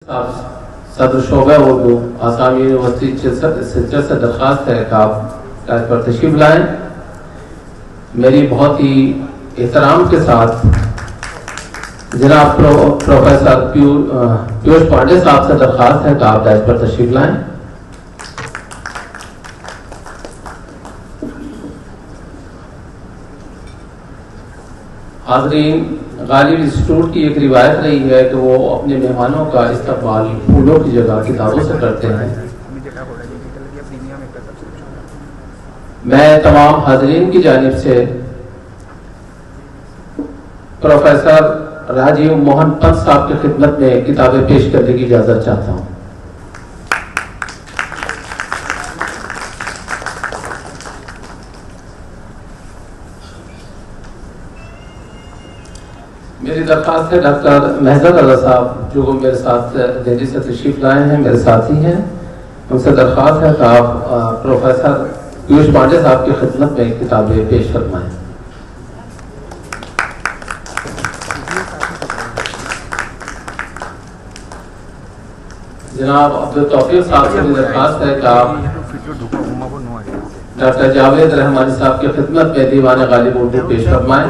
सदर शोबा उर्दू आसाम यूनिवर्सिटी सिलसिले से दरख्वास्त है कि आप आज पर तशरीफ लाएं। मेरी बहुत ही एहतराम के साथ जनाब प्रोफेसर पीयूष पांडे साहब से दरख्वास्त है कि आप आज पर तशरीफ लाएं। हाज़रीन, गालिब इंस्टीट्यूट की एक रिवायत रही है कि वो अपने मेहमानों का इस्तकबाल फूलों की जगह किताबों से करते हैं। मैं तमाम हाज़रीन की जानिब से प्रोफेसर राजीव मोहन पंत साहब की खिदमत में किताबें पेश करने की इजाज़त चाहता हूँ। मेरी दरख्वास्त है डॉक्टर महजर रजा साहब जो मेरे साथ दिल्ली से तशरीफ लाए हैं, मेरे साथी हैं, उनसे दरख्वास्त है कि आप प्रोफेसर पीयूष पांडे साहब की खिदमत में किताबें पेश फरमाएं। जनाब अब्दुल तौफीक साहब से दरख्वास्त है कि आप डॉक्टर जावेद रहमानी साहब की खिदमत में दीवान गालिब उर्दू पेश फरमाएं।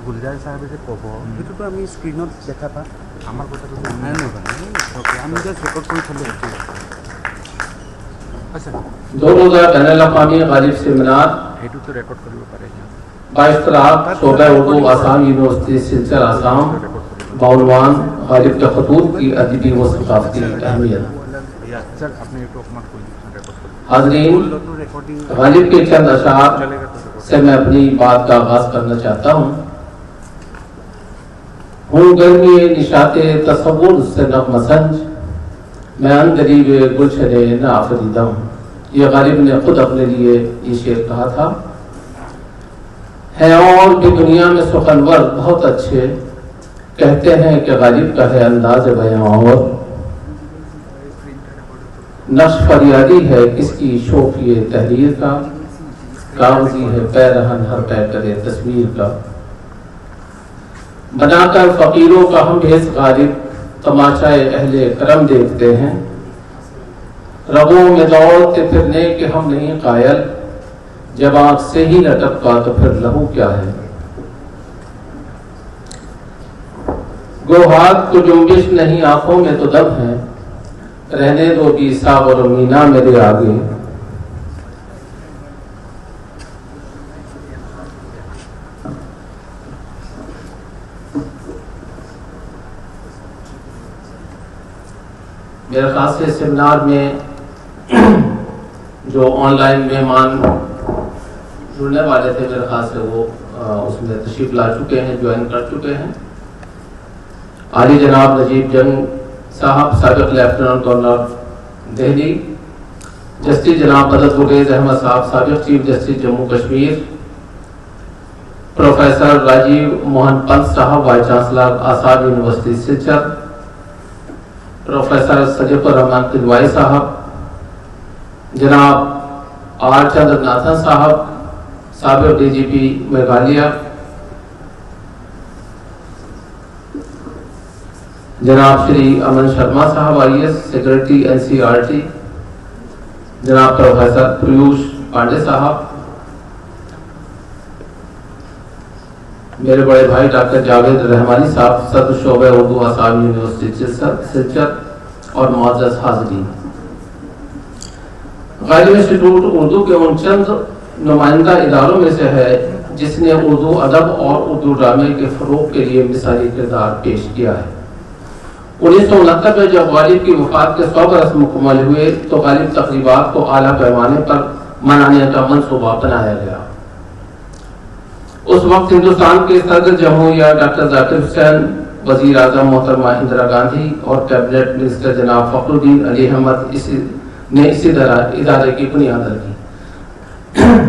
गुलजार साहब से कब तो आम स्क्रीन देखा पा आम कथा आम जस्ट रेकर्ड कर दो रोजा बैनुल अक़वामी गालिब सेमिनार 22 शोबा उर्दू आसाम यूनिवर्सिटी सिलसिला आसाम बाउनवान गालिब के खतूत की अदबी व सकाफती अहमियत। हाज़रीन, गालिब के चंद अशार से मैं अपनी बात का आगाज करना चाहता हूँ। हूँ गर्मी निशाते तसव्वुर से नग़मसंज, मैं अनगरीब गुलशने न आफरीदा हूँ। ये गालिब ने खुद अपने लिए ये शेर कहा था। है और भी दुनिया में सुखनवर बहुत अच्छे, कहते हैं कि गालिब का है अंदाज़ बयां और नक्श फरियादी है किसकी शोफ़ी तहरीर का, कागजी है पैरहन हर पै करे तस्वीर का। बनाकर फकीरों का हम भेस गालिब तमाशाए अहले करम देखते हैं। रगों में दौड़ते फिरने के हम नहीं कायल, जब आंख से ही न टपका तो फिर लहू क्या है। गोहात को जुम्बिश नहीं आंखों में तो दम है, रहने दो भी सावर और मीना मेरे आगे। मेरे ख्याल से सेमिनार में जो ऑनलाइन मेहमान जुड़ने वाले थे मेरे ख्याल से वो उसमें तशरीफ ला चुके हैं, ज्वाइन कर चुके हैं। आली जनाब नजीब जंग साहब साबिक लेफ्टिनेंट गवर्नर दिल्ली, जस्टिस जनाब मदद गुरेज अहमद साहब साबिक chief justice Jammu Kashmir, professor Rajiv Mohan Pant sahab vice chancellor Assam university Silchar, professor Sajifur Rahman Kidwai sahab, जनाब आर चंद्रनाथन साहब साबिक डीजीपी मेघालय, जनाब श्री अमन शर्मा साहब IAS सेक्रेटरी NCERT, जनाब प्रोफेसर पीयूष पांडे साहब, मेरे बड़े भाई डॉक्टर जावेद रहमानी साहब सदर शोबा उर्दू आसाम यूनिवर्सिटी सिलचर और मुअज़्ज़ज़ हाज़रीन। गालिब इंस्टीट्यूट उर्दू के उन चंद नुमाइंदा इदारों में से है जिसने उर्दू अदब और उर्दू ड्रामे के फ़रोग़ के लिए मिसाली किरदार पेश किया है। 1969 में जब गालिब की वफ़ात के 100 बरस मुकम्मल हुए तो गालिब तक़रीबात को आला पैमाने पर मनाने का मंसूबा बनाया गया। उस वक्त हिंदुस्तान के सदर जमहूरिया डॉक्टर जाकिर हुसैन, वज़ीर आज़म मोहतरमा इंदिरा गांधी और कैबिनेट मिनिस्टर जनाब फ़खरुद्दीन अली अहमद ने इसी इदारे की बुनियाद रखी।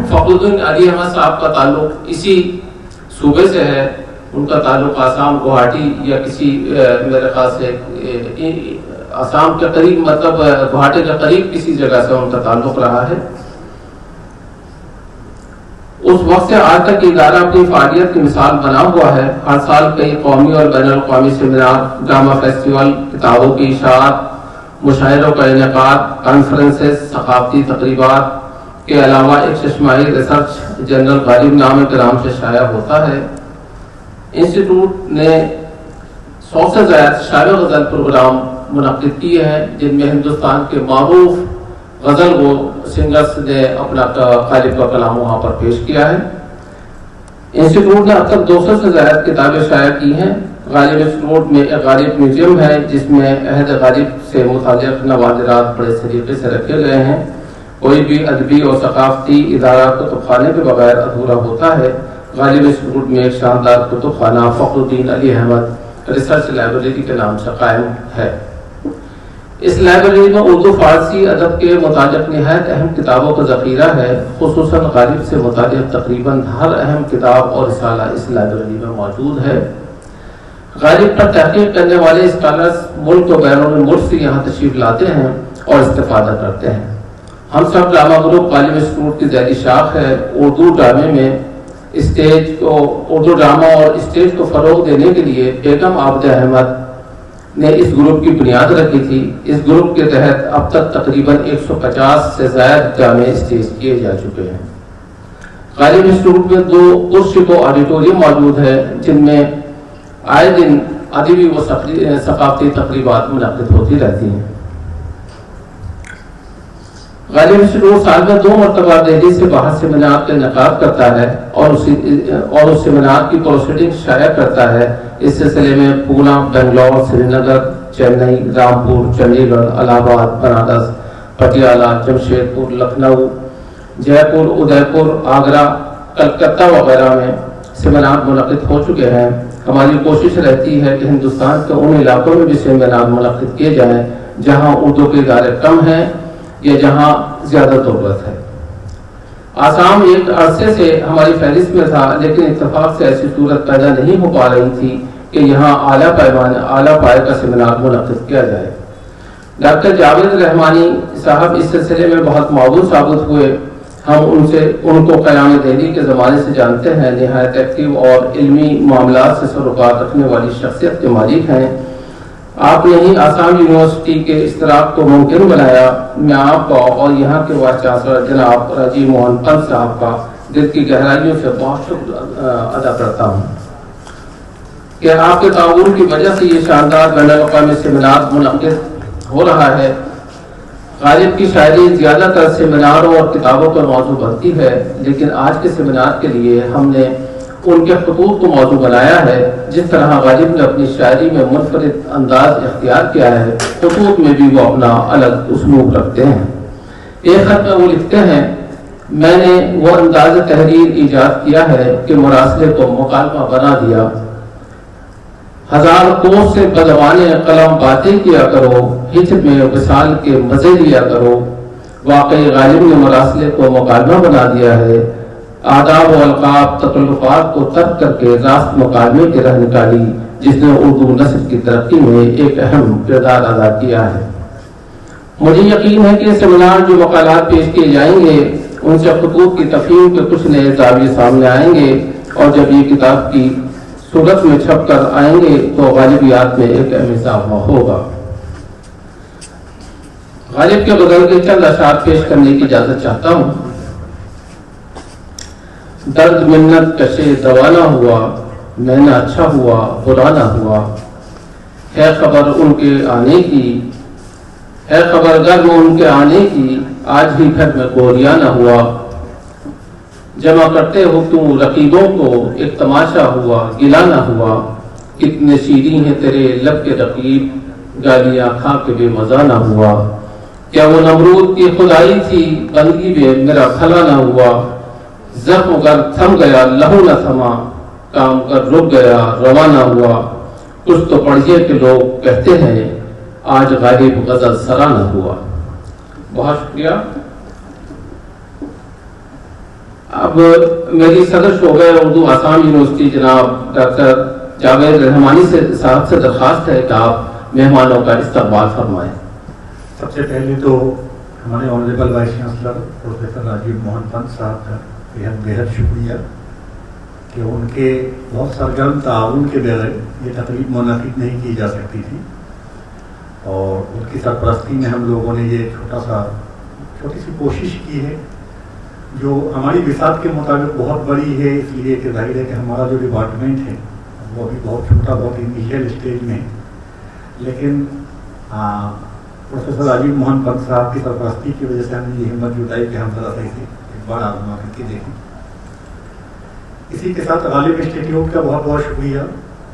फ़खरुद्दीन अली अहमद साहब का ताल्लुक इसी सूबे से है। उनका ताल्लुक आसाम गुवाहाटी या किसी मेरे ख्याल से आसाम के करीब मतलब गुवाहाटी के करीब किसी जगह से उनका ताल्लुक रहा है। उस वक्त से आज तक इदारा अपनी फालियत की मिसाल बना हुआ है। हर साल कई कौमी और बैनुल अक़वामी सेमिनार, ड्रामा फेस्टिवल, किताबों की इशाअत, मुशायरों का इनेकाद, कॉन्फ्रेंसेस, सकाफती तकरीबात के अलावा एक चश्माही रिसर्च जनरल गालिब नामे के नाम से शाया होता है। इंस्टीट्यूट ने 100 से ज़्यादा शायर गज़ल प्रोग्राम मुनक़िद किए हैं, जिनमें हिंदुस्तान के मारूफ गज़ल वो सिंगर्स ने अपना गालिब का कलाम वहाँ पर पेश किया है। इंस्टीट्यूट ने अब तक 200 से ज़्यादा किताबें शाया की हैं। गालिब इंस्टीट्यूट में एक गालिब म्यूजियम है, जिसमें अहद गालिब से मुताल्लिक़ नवादिरात बड़े तरीके से रखे गए हैं। कोई भी अदबी और सकाफती इदारा कुतुबखाने के बगैर अधूरा होता है। गालिब इंस्टीट्यूट में एक शानदार कुतुबखाना फ़खरुद्दीन अली अहमद रिसर्च लाइब्रेरी के नाम से कायम है। इस लाइब्रेरी में उर्दू फारसी अदब के मुताबिक निहायत अहम किताबों का ज़ख़ीरा है। खुसूसन गालिब से मुताबिक तकरीबन हर अहम किताब और रिसाला इस लाइब्रेरी में मौजूद है। गालिब पर तहक़ीक़ करने वाले स्कॉलर्स मुल्क और बैरून मुल्क से यहाँ तशरीफ़ लाते हैं और इस्तेफ़ादा करते हैं। हम सब ड्रामा ग्रुप गालिब इंस्टीट्यूट की ज़ैली शाख है। उर्दू ड्रामे में उर्दू ड्रामा और स्टेज को फ़रोग़ देने के लिए बेगम आबिदा अहमद ने इस ग्रुप की बुनियाद रखी थी। इस ग्रुप के तहत अब तक तकरीबन 150 से ज़्यादा ड्रामे स्टेज किए जा चुके हैं। गालिब इंस्टीट्यूट में 2 पुरशिको ऑडिटोरियम मौजूद है, जिनमें आए दिन अदबी व सकाफती तकरीबात मुनक़िद होती रहती हैं। गालिब इंस्टीट्यूट साल में 2 मरतबा दिल्ली से बाहर सेमिनार का इनेकाद करता है और उस सेमिनार की प्रोसीडिंग शाया करता है। इस सिलसिले में पूना, बेंगलोर, श्रीनगर, चेन्नई, रामपुर, चंडीगढ़, इलाहाबाद, बनारस, पटियाला, जमशेदपुर, लखनऊ, जयपुर, उदयपुर, आगरा, कलकत्ता वगैरह में सेमिनार मुनक़िद हो चुके हैं। हमारी कोशिश रहती है कि हिंदुस्तान के उन इलाकों में भी सेमिनार मुनक़िद किए जाएँ जहाँ उर्दू के इदारे कम हैं या जहाँ ज़्यादा ज़रूरत है। आसाम एक अरसे से हमारी फहरिस्त में था, लेकिन इत्तेफाक से ऐसी सूरत पैदा नहीं हो पा रही थी कि यहाँ आला पाए का सेमिनार मुनक़िद किया जाए। डॉक्टर जावेद रहमानी साहब इस सिलसिले में बहुत मावून साबित हुए। हम उनको क़याम दिल्ली के ज़माने से जानते हैं। निहायत एक्टिव और इल्मी मामलात से सरोकार रखने वाली शख्सियत के मालिक हैं। आपने ही आसाम यूनिवर्सिटी के इश्तराक को मुमकिन बनाया। मैं आपका और यहाँ के वाइस चांसलर जनाब राजीव मोहन पंत साहब का दिल की गहराइयों से बहुत शुक्र अदा करता हूँ कि आपके ताउन की वजह से ये शानदार बैनुल अक़वामी सेमिनार मुनक़िद हो रहा है। गालिब की शायरी ज़्यादातर सेमिनारों और किताबों पर मौजू बनती है, लेकिन आज के सेमिनार के लिए हमने उनके ख़ुतूत को मौजू बनाया है। जिस तरह गालिब ने अपनी शायरी में मुनफरिद अंदाज इख्तियार किया है, ख़ुतूत में भी वो अपना अलग उसलूब रखते हैं। एक ख़त में वो लिखते हैं, मैंने वो अंदाज तहरीर ईजाद किया है कि मुरासले को मुकालमा बना दिया। 1000 कोस से बदवाने कलम बातें किया करो, हिज में विसाल के मज़े लिया करो। वाकई गालिब ने मुरासले को मुकालमा बना दिया है। आदाब और अलकाब तकल्लुफ़ात को तर्क करके रास्त मुकालमे की राह निकाली, जिसने उर्दू नस्ल की तरक्की में एक अहम किरदार अदा किया है। मुझे यकीन है कि सेमिनार जो मकालात पेश किए जाएंगे, उनसे ख़ुतूत की तफ़हीम के कुछ नए ज़ाविये सामने आएंगे, और जब ये किताब की सूरत में छप कर आएंगे तो गालिबियात में एक अहम इज़ाफ़ा होगा। गालिब के गज़ल के चंद अशार पेश करने की इजाज़त चाहता हूँ। दर्द मिन्नत कशे दवा ना हुआ, मैं ना अच्छा हुआ बुरा ना हुआ। है खबर उनके आने की, है खबर गर्म उनके आने की, आज भी घर में गोरिया ना हुआ। जमा करते हो तुम रकीबों को, एक तमाशा हुआ गिला ना हुआ। कितने शीरीं हैं तेरे लब के रकीब, गालियां खा के बेमज़ा ना हुआ। क्या वो नमरूद की खुदाई थी, बंदगी में मेरा भला ना हुआ। जख्म कर थम गया लहू न थमा, काम कर रुक गया रवाना हुआ। कुछ तो पढ़िए के लोग कहते हैं, आज गालिब गजल सराना हुआ। बहुत शुक्रिया। अब मेरी सदर शोबे उर्दू आसाम यूनिवर्सिटी जनाब डॉक्टर जावेद रहमानी साहब से दरख्वास्त है कि आप मेहमानों का इस्तकबाल फरमाएं। सबसे पहले तो हमारे honourable vice chancellor professor Rajiv Mohan Pant साहब का बेहद बेहद शुक्रिया कि उनके बहुत सरगर्म ताउन के बगैर ये तकरीब मुनाकिद नहीं की जा सकती थी, और उनकी सरपरस्ती में हम लोगों ने ये छोटी सी कोशिश की है, जो हमारी विसात के मुताबिक बहुत बड़ी है, इसलिए कि जाहिर है कि हमारा जो डिपार्टमेंट है वो अभी बहुत छोटा, बहुत इनिशियल स्टेज में है, लेकिन प्रोफेसर राजीव मोहन पंत साहब की सरपरस्ती की वजह से हमने ये हिम्मत जुटाई कि हम ज़रा सही से एक बार आजमा करके देखें। इसी के साथ गालिब इंस्टीट्यूट का बहुत बहुत शुक्रिया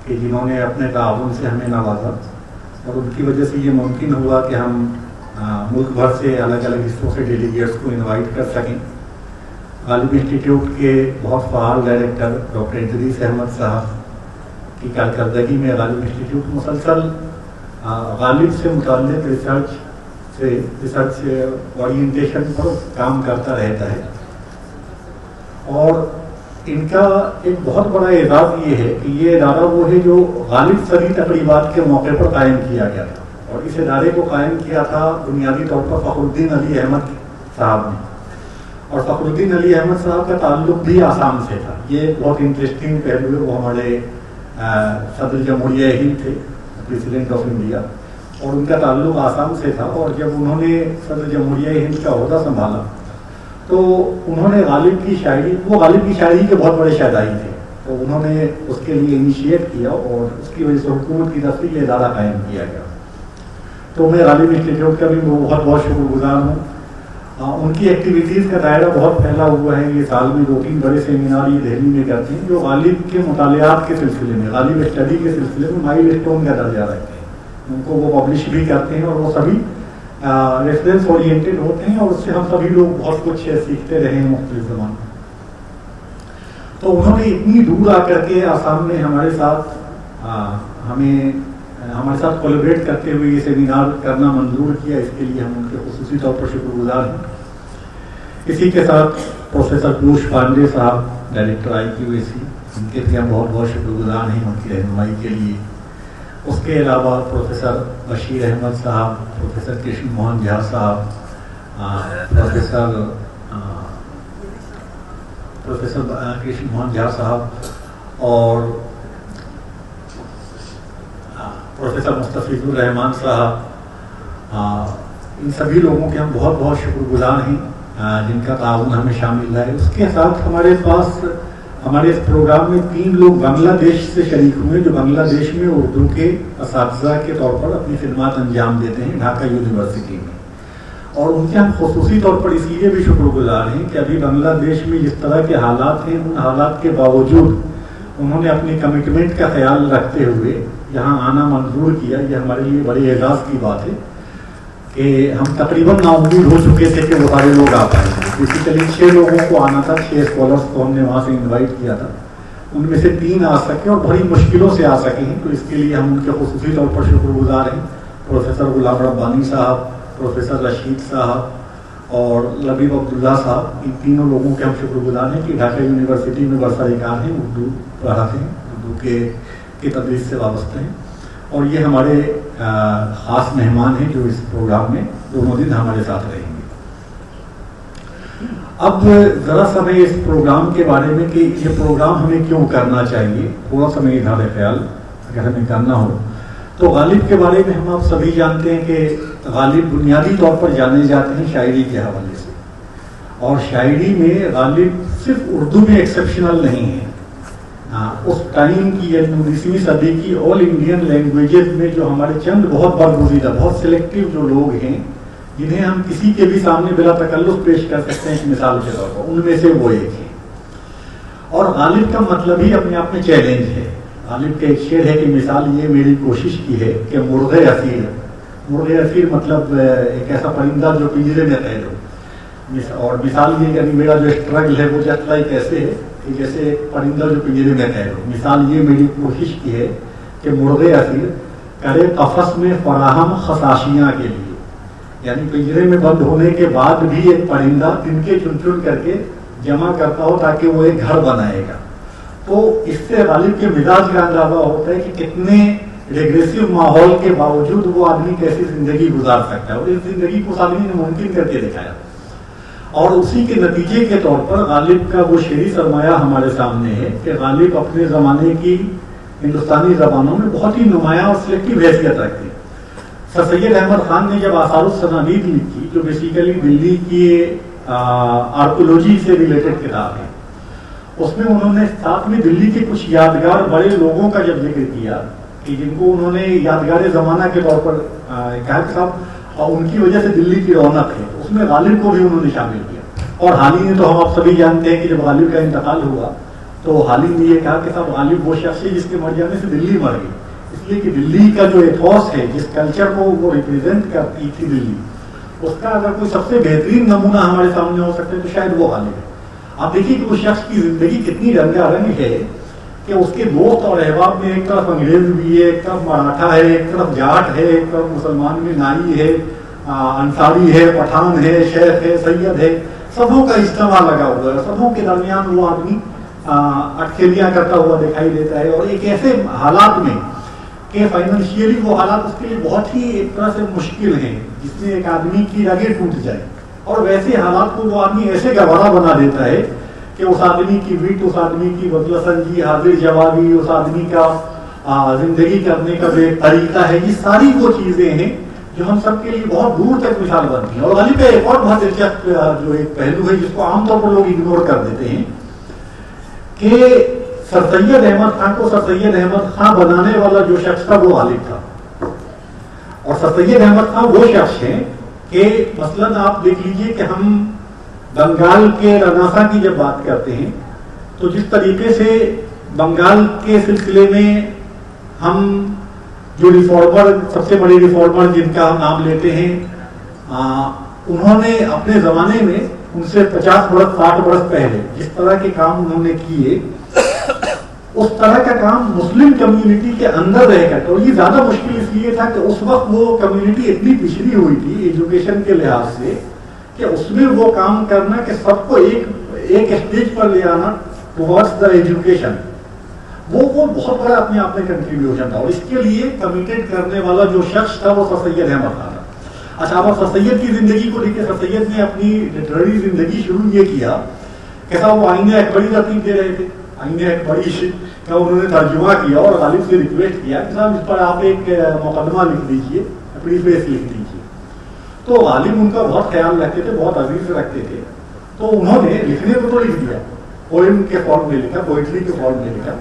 कि जिन्होंने अपने ताउन से हमें नवाजा, और उनकी वजह से ये मुमकिन हुआ कि हम मुल्क भर से अलग अलग हिस्सों से डेलीगेट्स को इनवाइट कर सकें। गालिब इंस्टीट्यूट के बहुत फ़ाल डायरेक्टर डॉक्टर इदरीस अहमद साहब की कारकर्दगी में गालिब इंस्टीट्यूट मुसलसल गालिब से मुताल्लिक़ रिसर्च ओरिएंटेशन पर काम करता रहता है, और इनका एक बहुत बड़ा एजाज़ ये है कि ये इदारा वो है जो गालिब सदी तकरीबात के मौके पर कायम किया गया था, और इस इदारे को कायम किया था बुनियादी तौर पर फ़खरुद्दीन अली अहमद साहब ने, और फ़खरुद्दीन अली अहमद साहब का ताल्लुक भी आसाम से था। ये बहुत इंटरेस्टिंग पहलू है, वो हमारे सदर जमहूरिया हिंद थे, प्रेसिडेंट ऑफ इंडिया, और उनका ताल्लुक आसाम से था, और जब उन्होंने सदर जमहूरिया हिंद का ओहदा संभाला तो उन्होंने गालिब की शायरी, वो गालिब की शायरी के बहुत बड़े शायदाई थे, तो उन्होंने उसके लिए इनिशिएट किया, और उसकी वजह से हुकूमत की तरफ से ये इदारा कायम किया गया। तो मैं गालिब इंस्टीट्यूट का भी बहुत बहुत शुक्रगुजार हूँ। उनकी एक्टिविटीज़ का दायरा बहुत फैला हुआ है, ये साल में 2-3 बड़े सेमिनार ये दिल्ली में करते हैं, जो गालिब के मुतालियात के सिलसिले में, गालिब स्टडी के सिलसिले में माइल स्टोन का दर्जा रखते हैं। उनको वो पब्लिश भी करते हैं, और वो सभी रेफरेंस ओरिएंटेड होते हैं, और उससे हम सभी लोग बहुत कुछ सीखते रहे हैं मुख्तलिफ ज़मानों में। तो उन्होंने इतनी दूर आकर के आसाम में हमारे साथ कोलैबोरेट करते हुए ये सेमिनार करना मंजूर किया, इसके लिए हम उनके खुसूसी तौर पर शुक्रगुजार हैं। इसी के साथ प्रोफेसर पीयूष पांडे साहब, डायरेक्टर IQAC, उनके भी हम बहुत बहुत शुक्रगुजार हैं उनकी रहनुमाई के लिए। उसके अलावा प्रोफेसर बशीर अहमद साहब, प्रोफेसर कृष्ण मोहन झा साहब, प्रोफेसर कृष्ण मोहन झा साहब, और प्रोफेसर मुस्तफीजुर रहमान साहब, इन सभी लोगों के हम बहुत बहुत शुक्रगुजार हैं जिनका ताउन हमें शामिल रहा है। उसके साथ हमारे पास हमारे इस प्रोग्राम में 3 लोग बांग्लादेश से शरीक हुए, जो बांग्लादेश में उर्दू के असातिज़ा के तौर पर अपनी खिदमत अंजाम देते हैं ढाका यूनिवर्सिटी में, और उनके हम खुसूसी तौर पर इसलिए भी शुक्रगुजार हैं कि अभी बांग्लादेश में जिस तरह के हालात हैं, उन हालात के बावजूद उन्होंने अपनी कमिटमेंट का ख्याल रखते हुए यहाँ आना मंजूर किया। ये हमारे लिए बड़े एजाज़ की बात है कि हम तकरीबन नाउम्मीद हो चुके थे कि वो सारे लोग आ पाएंगे। बेसिकली 6 लोगों को आना था, 6 स्कॉलर्स को हमने वहाँ से इनवाइट किया था, उनमें से 3 आ सके, और बड़ी मुश्किलों से आ सके हैं, तो इसके लिए हम उनके खुसूसी तौर पर शुक्रगुजार हैं। प्रोफेसर गुलाम रब्बानी साहब, प्रोफेसर रशीद साहब और लबीब अब्दुल्ला साहब, इन तीनों लोगों के हम शुक्रगुजार हैं कि ढाका यूनिवर्सिटी में बरसरकार हैं, उर्दू पढ़ाते हैं, उर्दू के तदरीस से वाबस्ते हैं, और ये हमारे ख़ास मेहमान हैं जो इस प्रोग्राम में दोनों दिन हमारे साथ रहेंगे। अब ज़रा सा मैं इस प्रोग्राम के बारे में कि ये प्रोग्राम हमें क्यों करना चाहिए, थोड़ा सा मैं इजहार ख्याल अगर हमें करना हो तो गालिब के बारे में हम आप सभी जानते हैं कि गालिब बुनियादी तौर पर जाने जाते हैं शायरी के हवाले से, और शायरी में गालिब सिर्फ उर्दू में एक्सेप्शनल नहीं है। उस टाइम की 19वीं सदी की ऑल इंडियन लैंग्वेजेस में जो हमारे चंद बहुत बरगुज़ीदा, बहुत सिलेक्टिव जो लोग हैं, जिन्हें हम किसी के भी सामने बिला तकल्लुफ़ पेश कर सकते हैं मिसाल के तौर पर, उनमें से वो एक है। और गालिब का मतलब ही अपने आप में चैलेंज है। गालिब का एक शेर है कि मिसाल ये मेरी कोशिश की है कि मुर्गे असीर मतलब एक ऐसा परिंदा जो पिंजरे में कैद हो, और मिसाल ये यानी मेरा जो स्ट्रगल है वो जैसा ही कैसे है कि जैसे एक परिंदा जो पिंजरे में कैद हो। मिसाल ये मेरी कोशिश की है कि मुर्गे असीर करे कफस में फराहम खसाशियाँ के लिए, यानी पिंजरे में बंद होने के बाद भी एक परिंदा तिनके चुन चुन करके जमा करता हो ताकि वो एक घर बनाएगा। तो इससे गालिब के मिजाज का अंदाजा होता है कि कितने रेग्रेसिव माहौल के बावजूद वो आदमी कैसी जिंदगी गुजार सकता है, और इस जिंदगी को आदमी ने मुमकिन करके दिखाया। और उसी के नतीजे के तौर पर गालिब का वो शेरी सरमाया हमारे सामने है कि गालिब अपने ज़माने की हिंदुस्तानी ज़बानों में बहुत ही नुमाया और सिलेक्टिव हैसियत रखते हैं। सर सैयद अहमद खान ने जब आसारुस्सनानीद लिखी, जो बेसिकली दिल्ली की आर्कोलॉजी से रिलेटेड किताब है, उसमें उन्होंने साथ में दिल्ली के कुछ यादगार बड़े लोगों का जब जिक्र किया कि जिनको उन्होंने यादगार ज़माना के तौर पर कहा कि साहब उनकी वजह से दिल्ली की रौनक है, उसमें गालिब को भी उन्होंने शामिल किया। और हाल ही में तो हम आप सभी जानते हैं कि जब गालिब का इंतकाल हुआ तो हाल ही में ये कहा कि साहब गालिब वो शख्स है जिसके मर जाने से दिल्ली मर गई, इसलिए कि दिल्ली का जो एथॉस है, जिस कल्चर को वो रिप्रेजेंट करती थी दिल्ली, उसका अगर कोई सबसे बेहतरीन नमूना हमारे सामने हो सकता है तो शायद वो गालिब है। आप देखिए कि उस शख्स की जिंदगी कितनी रंगारंग है कि उसके दोस्त और अहबाब में एक तरफ अंग्रेज भी है, एक तरफ मराठा है, एक तरफ जाट है, एक तरफ मुसलमान में नाई है, अंसारी है, पठान है, शेख है, सैयद है, सबों का इज्तिमा लगा हुआ है। सबों के दरमियान वो आदमी अटखेलियां करता हुआ दिखाई देता है और एक ऐसे हालात में कि फाइनेंशियली वो हालात उसके लिए बहुत ही एक तरह से मुश्किल हैं जिसमें एक आदमी की रगें टूट जाए, और वैसे हालात को वो आदमी ऐसे गवारा बना देता है कि उस आदमी की विट, उस आदमी की बदलसंजी, हाजिर जवाबी, उस आदमी का जिंदगी करने का जो तरीका है, ये सारी वो चीजें हैं जो हम सबके लिए बहुत दूर तक मिसाल बनती हैं। और गालिब का एक और बहुत दिलचस्प जो एक पहलू है जिसको आमतौर पर लोग इग्नोर कर देते हैं कि सर सैयद अहमद खान को सर सैयद अहमद खान बनाने वाला जो शख्स था वो गालिब था। और सर सैयद अहमद खान वो शख्स है कि मसलन आप देख लीजिए कि हम बंगाल के रनासा की जब बात करते हैं तो जिस तरीके से बंगाल के सिलसिले में हम जो रिफॉर्मर, सबसे बड़े रिफॉर्मर जिनका हम नाम लेते हैं, उन्होंने अपने जमाने में उनसे 50 बरस 60 बरस पहले जिस तरह के काम उन्होंने किए, उस तरह का काम मुस्लिम कम्युनिटी के अंदर रहकर, तो ये ज्यादा मुश्किल इसलिए था कि उस वक्त वो कम्युनिटी इतनी पिछड़ी हुई थी एजुकेशन के लिहाज से कि उसमें वो काम करना कि सबको एक स्टेज पर ले आना टुवर्ड्स द एजुकेशन, वो बहुत बड़ा अपने आप में कंट्रीब्यूशन था। और इसके लिए कमिटेड करने वाला जो शख्स था वो सर सैयद अहमद खान था। अच्छा, अब सर सैयद की जिंदगी को देखिए, सर सैयद ने अपनी लिटरेरी जिंदगी शुरू ये किया कि साहब वो आईने अकबरी तरतीब दे रहे थे, आईने अकबरी का उन्होंने तर्जुमा किया और गालिब से रिक्वेस्ट किया कि साहब इस पर आप एक मुकदमा लिख दीजिए, प्रीफेस लिख दीजिए। तो गालिब उनका बहुत ख्याल रखते थे, बहुत अजीज रखते थे, तो उन्होंने लिखने को तो लिख दिया, पोएम के फॉर्म में लिखा, पोइट्री के फॉर्म में लिखा,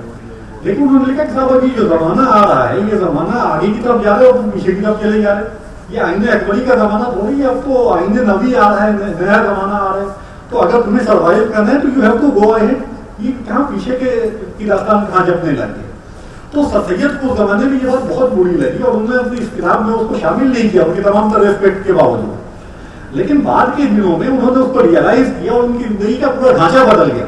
लेकिन उन्होंने लिखा कि साहब अभी जो जमाना आ रहा है ये जमाना आगे की तरफ जा रहे हो, पीछे की तरफ चले जा रहे, ये आईने अकबरी का जमाना थोड़ी है, अब तो आईने नबी आ रहा है, नया जमाना आ रहा है, तो अगर तुम्हें सर्वाइव करना है तो you have to go ahead. ये कहाँ पीछे की रास्ता कहाँ जपने लगे। तो सर सैयद को उस जमाने में ये बात बहुत बुरी लगी और उन्होंने अपनी इस किताब में उसको शामिल नहीं किया, उनके तमाम तरह रेस्पेक्ट के बावजूद। लेकिन बाद के दिनों में उन्होंने उसको रियलाइज किया और उनकी जिंदगी का पूरा ढांचा बदल गया।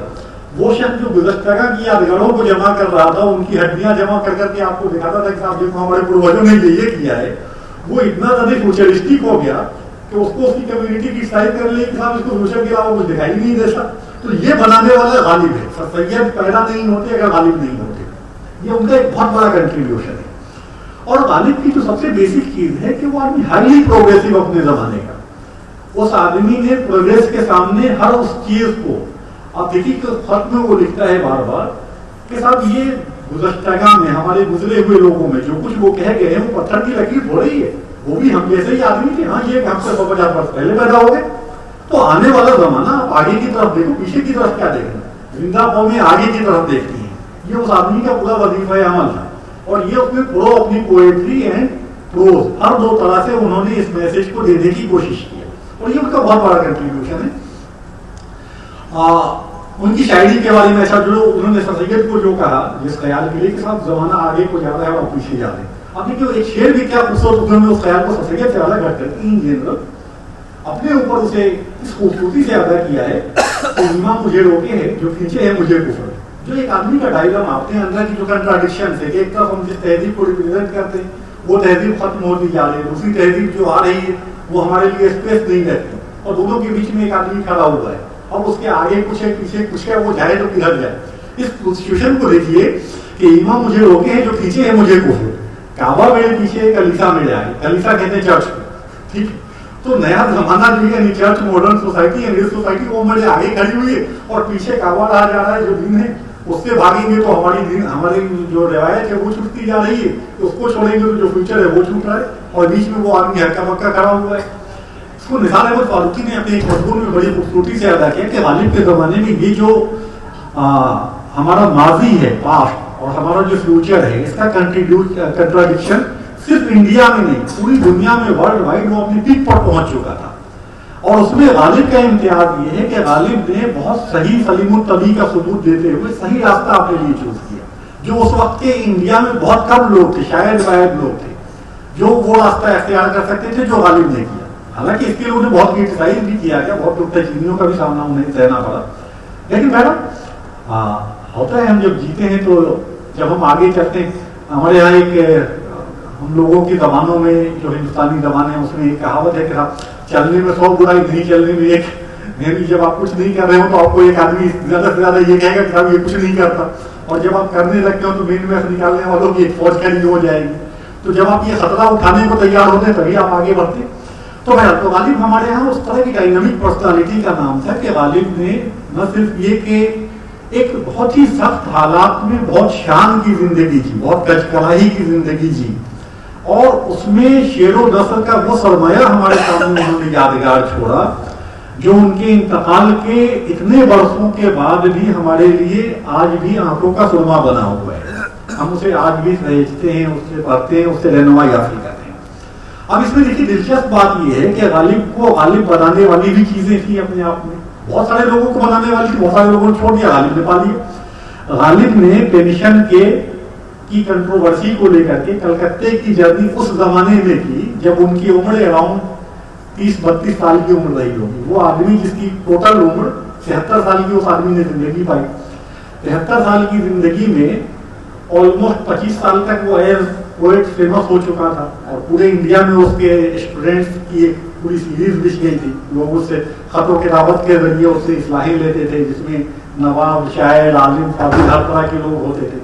वो शख्स जो गुज़श्ता की यादगारों को जमा कर रहा था, उनकी हड्डियां जमा कर करके आपको दिखाता था कि साहब देखो हमारे पूर्वजों ने ये किया है, वो इतना ज्यादा फ्यूचरिस्टिक हो गया कि उसको उसकी कम्युनिटी की साइड कर ली कि साहब इसको फ्यूचर के अलावा कुछ दिखाई नहीं देता। तो ये बनाने वाला गालिब है। सर सैयद पैदा नहीं होते अगर गालिब नहीं होते, ये उनका एक बहुत बड़ा कंट्रीब्यूशन है। और गालिब की जो सबसे बेसिक चीज है कि वो आदमी हाईली प्रोग्रेसिव अपने जमाने का, उस आदमी ने प्रोग्रेस के सामने हर उस चीज को, आप देखिए खत में वो लिखता है बार बार कि साहब ये गुज़श्ता में हमारे गुजरे हुए लोगों में जो कुछ वो कह गए हैं वो पत्थर की लकीर थोड़ी ही है, वो भी हम जैसे ही आदमी थे। हाँ, ये हमसे 150 वर्ष पहले पैदा हो गए, तो आने वाला जमाना आप आगे की तरफ देखो, पीछे की तरफ क्या देखना, जिंदा कौमें आगे की तरफ देखती हैं। ये उस आदमी का पूरा वजीफा अमल था और ये उसमें पूरा अपनी पोएट्री एंड प्रोज हर दो तरह से उन्होंने इस मैसेज को देने की कोशिश की और ये उनका बहुत बड़ा कंट्रीब्यूशन है। उनकी शायरी के बारे में ऐसा जो उन्होंने सर सैयद को जो कहा, जिस ख्याल के लिए कि साहब जमाना आगे को जा रहा है और पीछे जा रहे हैं, अब देखिए एक शेर भी क्या खूबसूरत उन्होंने उस ख्याल को सर सैयद से अलग करके इन जनरल अपने ऊपर उसे इस खूबसूरती से अदा किया है तो इमाम मुझे रोके है जो खींचे है मुझे कुफर। जो एक आदमी का डायलम आपके अंदर की जो कंट्राडिक्शन है कि एक तरफ हम जिस तहजीब को रिप्रेजेंट करते हैं वो तहजीब खत्म होती जा रही है, दूसरी तहजीब जो आ रही है वो हमारे लिए स्पेस नहीं रहती और दोनों के बीच में एक आदमी खड़ा हुआ है और उसके आगे कुछ है पीछे कुछ है, वो जाए तो किधर जाए। इस सिचुएशन को देखिए कि इमाम मुझे रोके हैं जो पीछे है मुझे कुफर, काबा मेरे पीछे, कलीसा मेरे आगे, कलीसा कहते हैं चर्च को, ठीक है। तो नया जमाना जो है चर्च मॉडर्न सोसाइटी अंग्रेज सोसाइटी वो हमारे आगे खड़ी हुई है और पीछे कावा रहा जा रहा है। जो दिन है उससे भागेंगे तो हमारी जो रिवायत है वो छूटती जा रही है, तो उसको छोड़ेंगे तो जो फ्यूचर है वो छूट रहा है, और बीच में वो आदमी हक्का बक्का खड़ा हुआ है। इसको निसार अहमद फारूकी ने अपने एक मजमून में बड़ी खूबसूरती से अदा किया कि गालिब के जमाने में ये जो हमारा माजी है, पास्ट, और हमारा जो फ्यूचर है, इसका कंट्राडिक्शन सिर्फ इंडिया में नहीं पूरी दुनिया में वर्ल्ड वाइड वो अपनी पीक पर पहुंच चुका था। और उसमें गालिब का इम्तियाज ये है कि गालिब ने बहुत सही सलीमुल तबी का सबूत देते हुए सही रास्ता अपने लिए चूज किया, जो उस वक्त के इंडिया में बहुत कम लोग थे, शायद वायद लोग थे जो वो रास्ता इख्तियार कर सकते थे जो गालिब ने किया। हालांकि इसके लिए उन्हें बहुत क्रिटिसाइज भी किया गया, बहुत दुखतचीनियों का भी सामना उन्हें सहना पड़ा, लेकिन मैडम होता है हम जब जीते हैं तो जब हम आगे चलते हैं। हमारे यहाँ एक हम लोगों की जबानों में जो हिंदुस्तानी जबान है उसमें एक कहावत है कि चलने में 100 बुराई नहीं, चलने में एक। यानी जब आप कुछ नहीं कर रहे हो तो आपको एक आदमी ज्यादा से ज्यादा ये कहेगा कि आप ये कुछ नहीं करता, और जब आप करने लगते हो तो मेन में निकालने वालों की एक फौज खड़ी हो जाएगी। तो जब आप ये खतरा उठाने को तैयार होते हैं तभी आप आगे बढ़ते। तो गालिब हमारे यहाँ उस तरह की डायनामिक पर्सनालिटी का नाम था कि गालिब ने न सिर्फ ये कि एक बहुत ही सख्त हालात में बहुत शान की जिंदगी जी, बहुत कचकराही की जिंदगी जी, और उसमें शेरो नस्ल का वो सरमाया हमारे सामने उन्होंने यादगार छोड़ा जो उनके इंतकाल के इतने बरसों के बाद भी हमारे लिए आज भी आंखों का सुरमा बना हुआ है। हम उसे आज भी सहेजते हैं, उससे पढ़ते हैं, उससे रहनुमाई हासिल करते हैं। अब इसमें देखिए दिलचस्प बात यह है कि गालिब को गालिब बनाने वाली भी चीजें थी अपने आप में, बहुत सारे लोगों को बनाने वाली थी, बहुत सारे लोगों ने छोड़ दिया, गालिब ने पा लिया। गालिब ने पेंशन की कंट्रोवर्सी को लेकर के कलकत्ते की जर्नी उस जमाने में की जब उनकी उम्र अराउंड 30-32 साल की उम्र रही होगी। वो आदमी जिसकी टोटल उम्र 76 साल की उस आदमी ने जिंदगी पाई। 73 साल की जिंदगी में ऑलमोस्ट 25 साल तक वो एज पोएट फेमस हो चुका था, और पूरे इंडिया में उसके स्टूडेंट्स की एक पूरी सीरीज बिछ गई थी। लोग उससे खतों किताबत के जरिए उससे इस्लाहें लेते थे, जिसमें नवाब, शायर, आलिम, फाजिल हर तरह के लोग होते थे,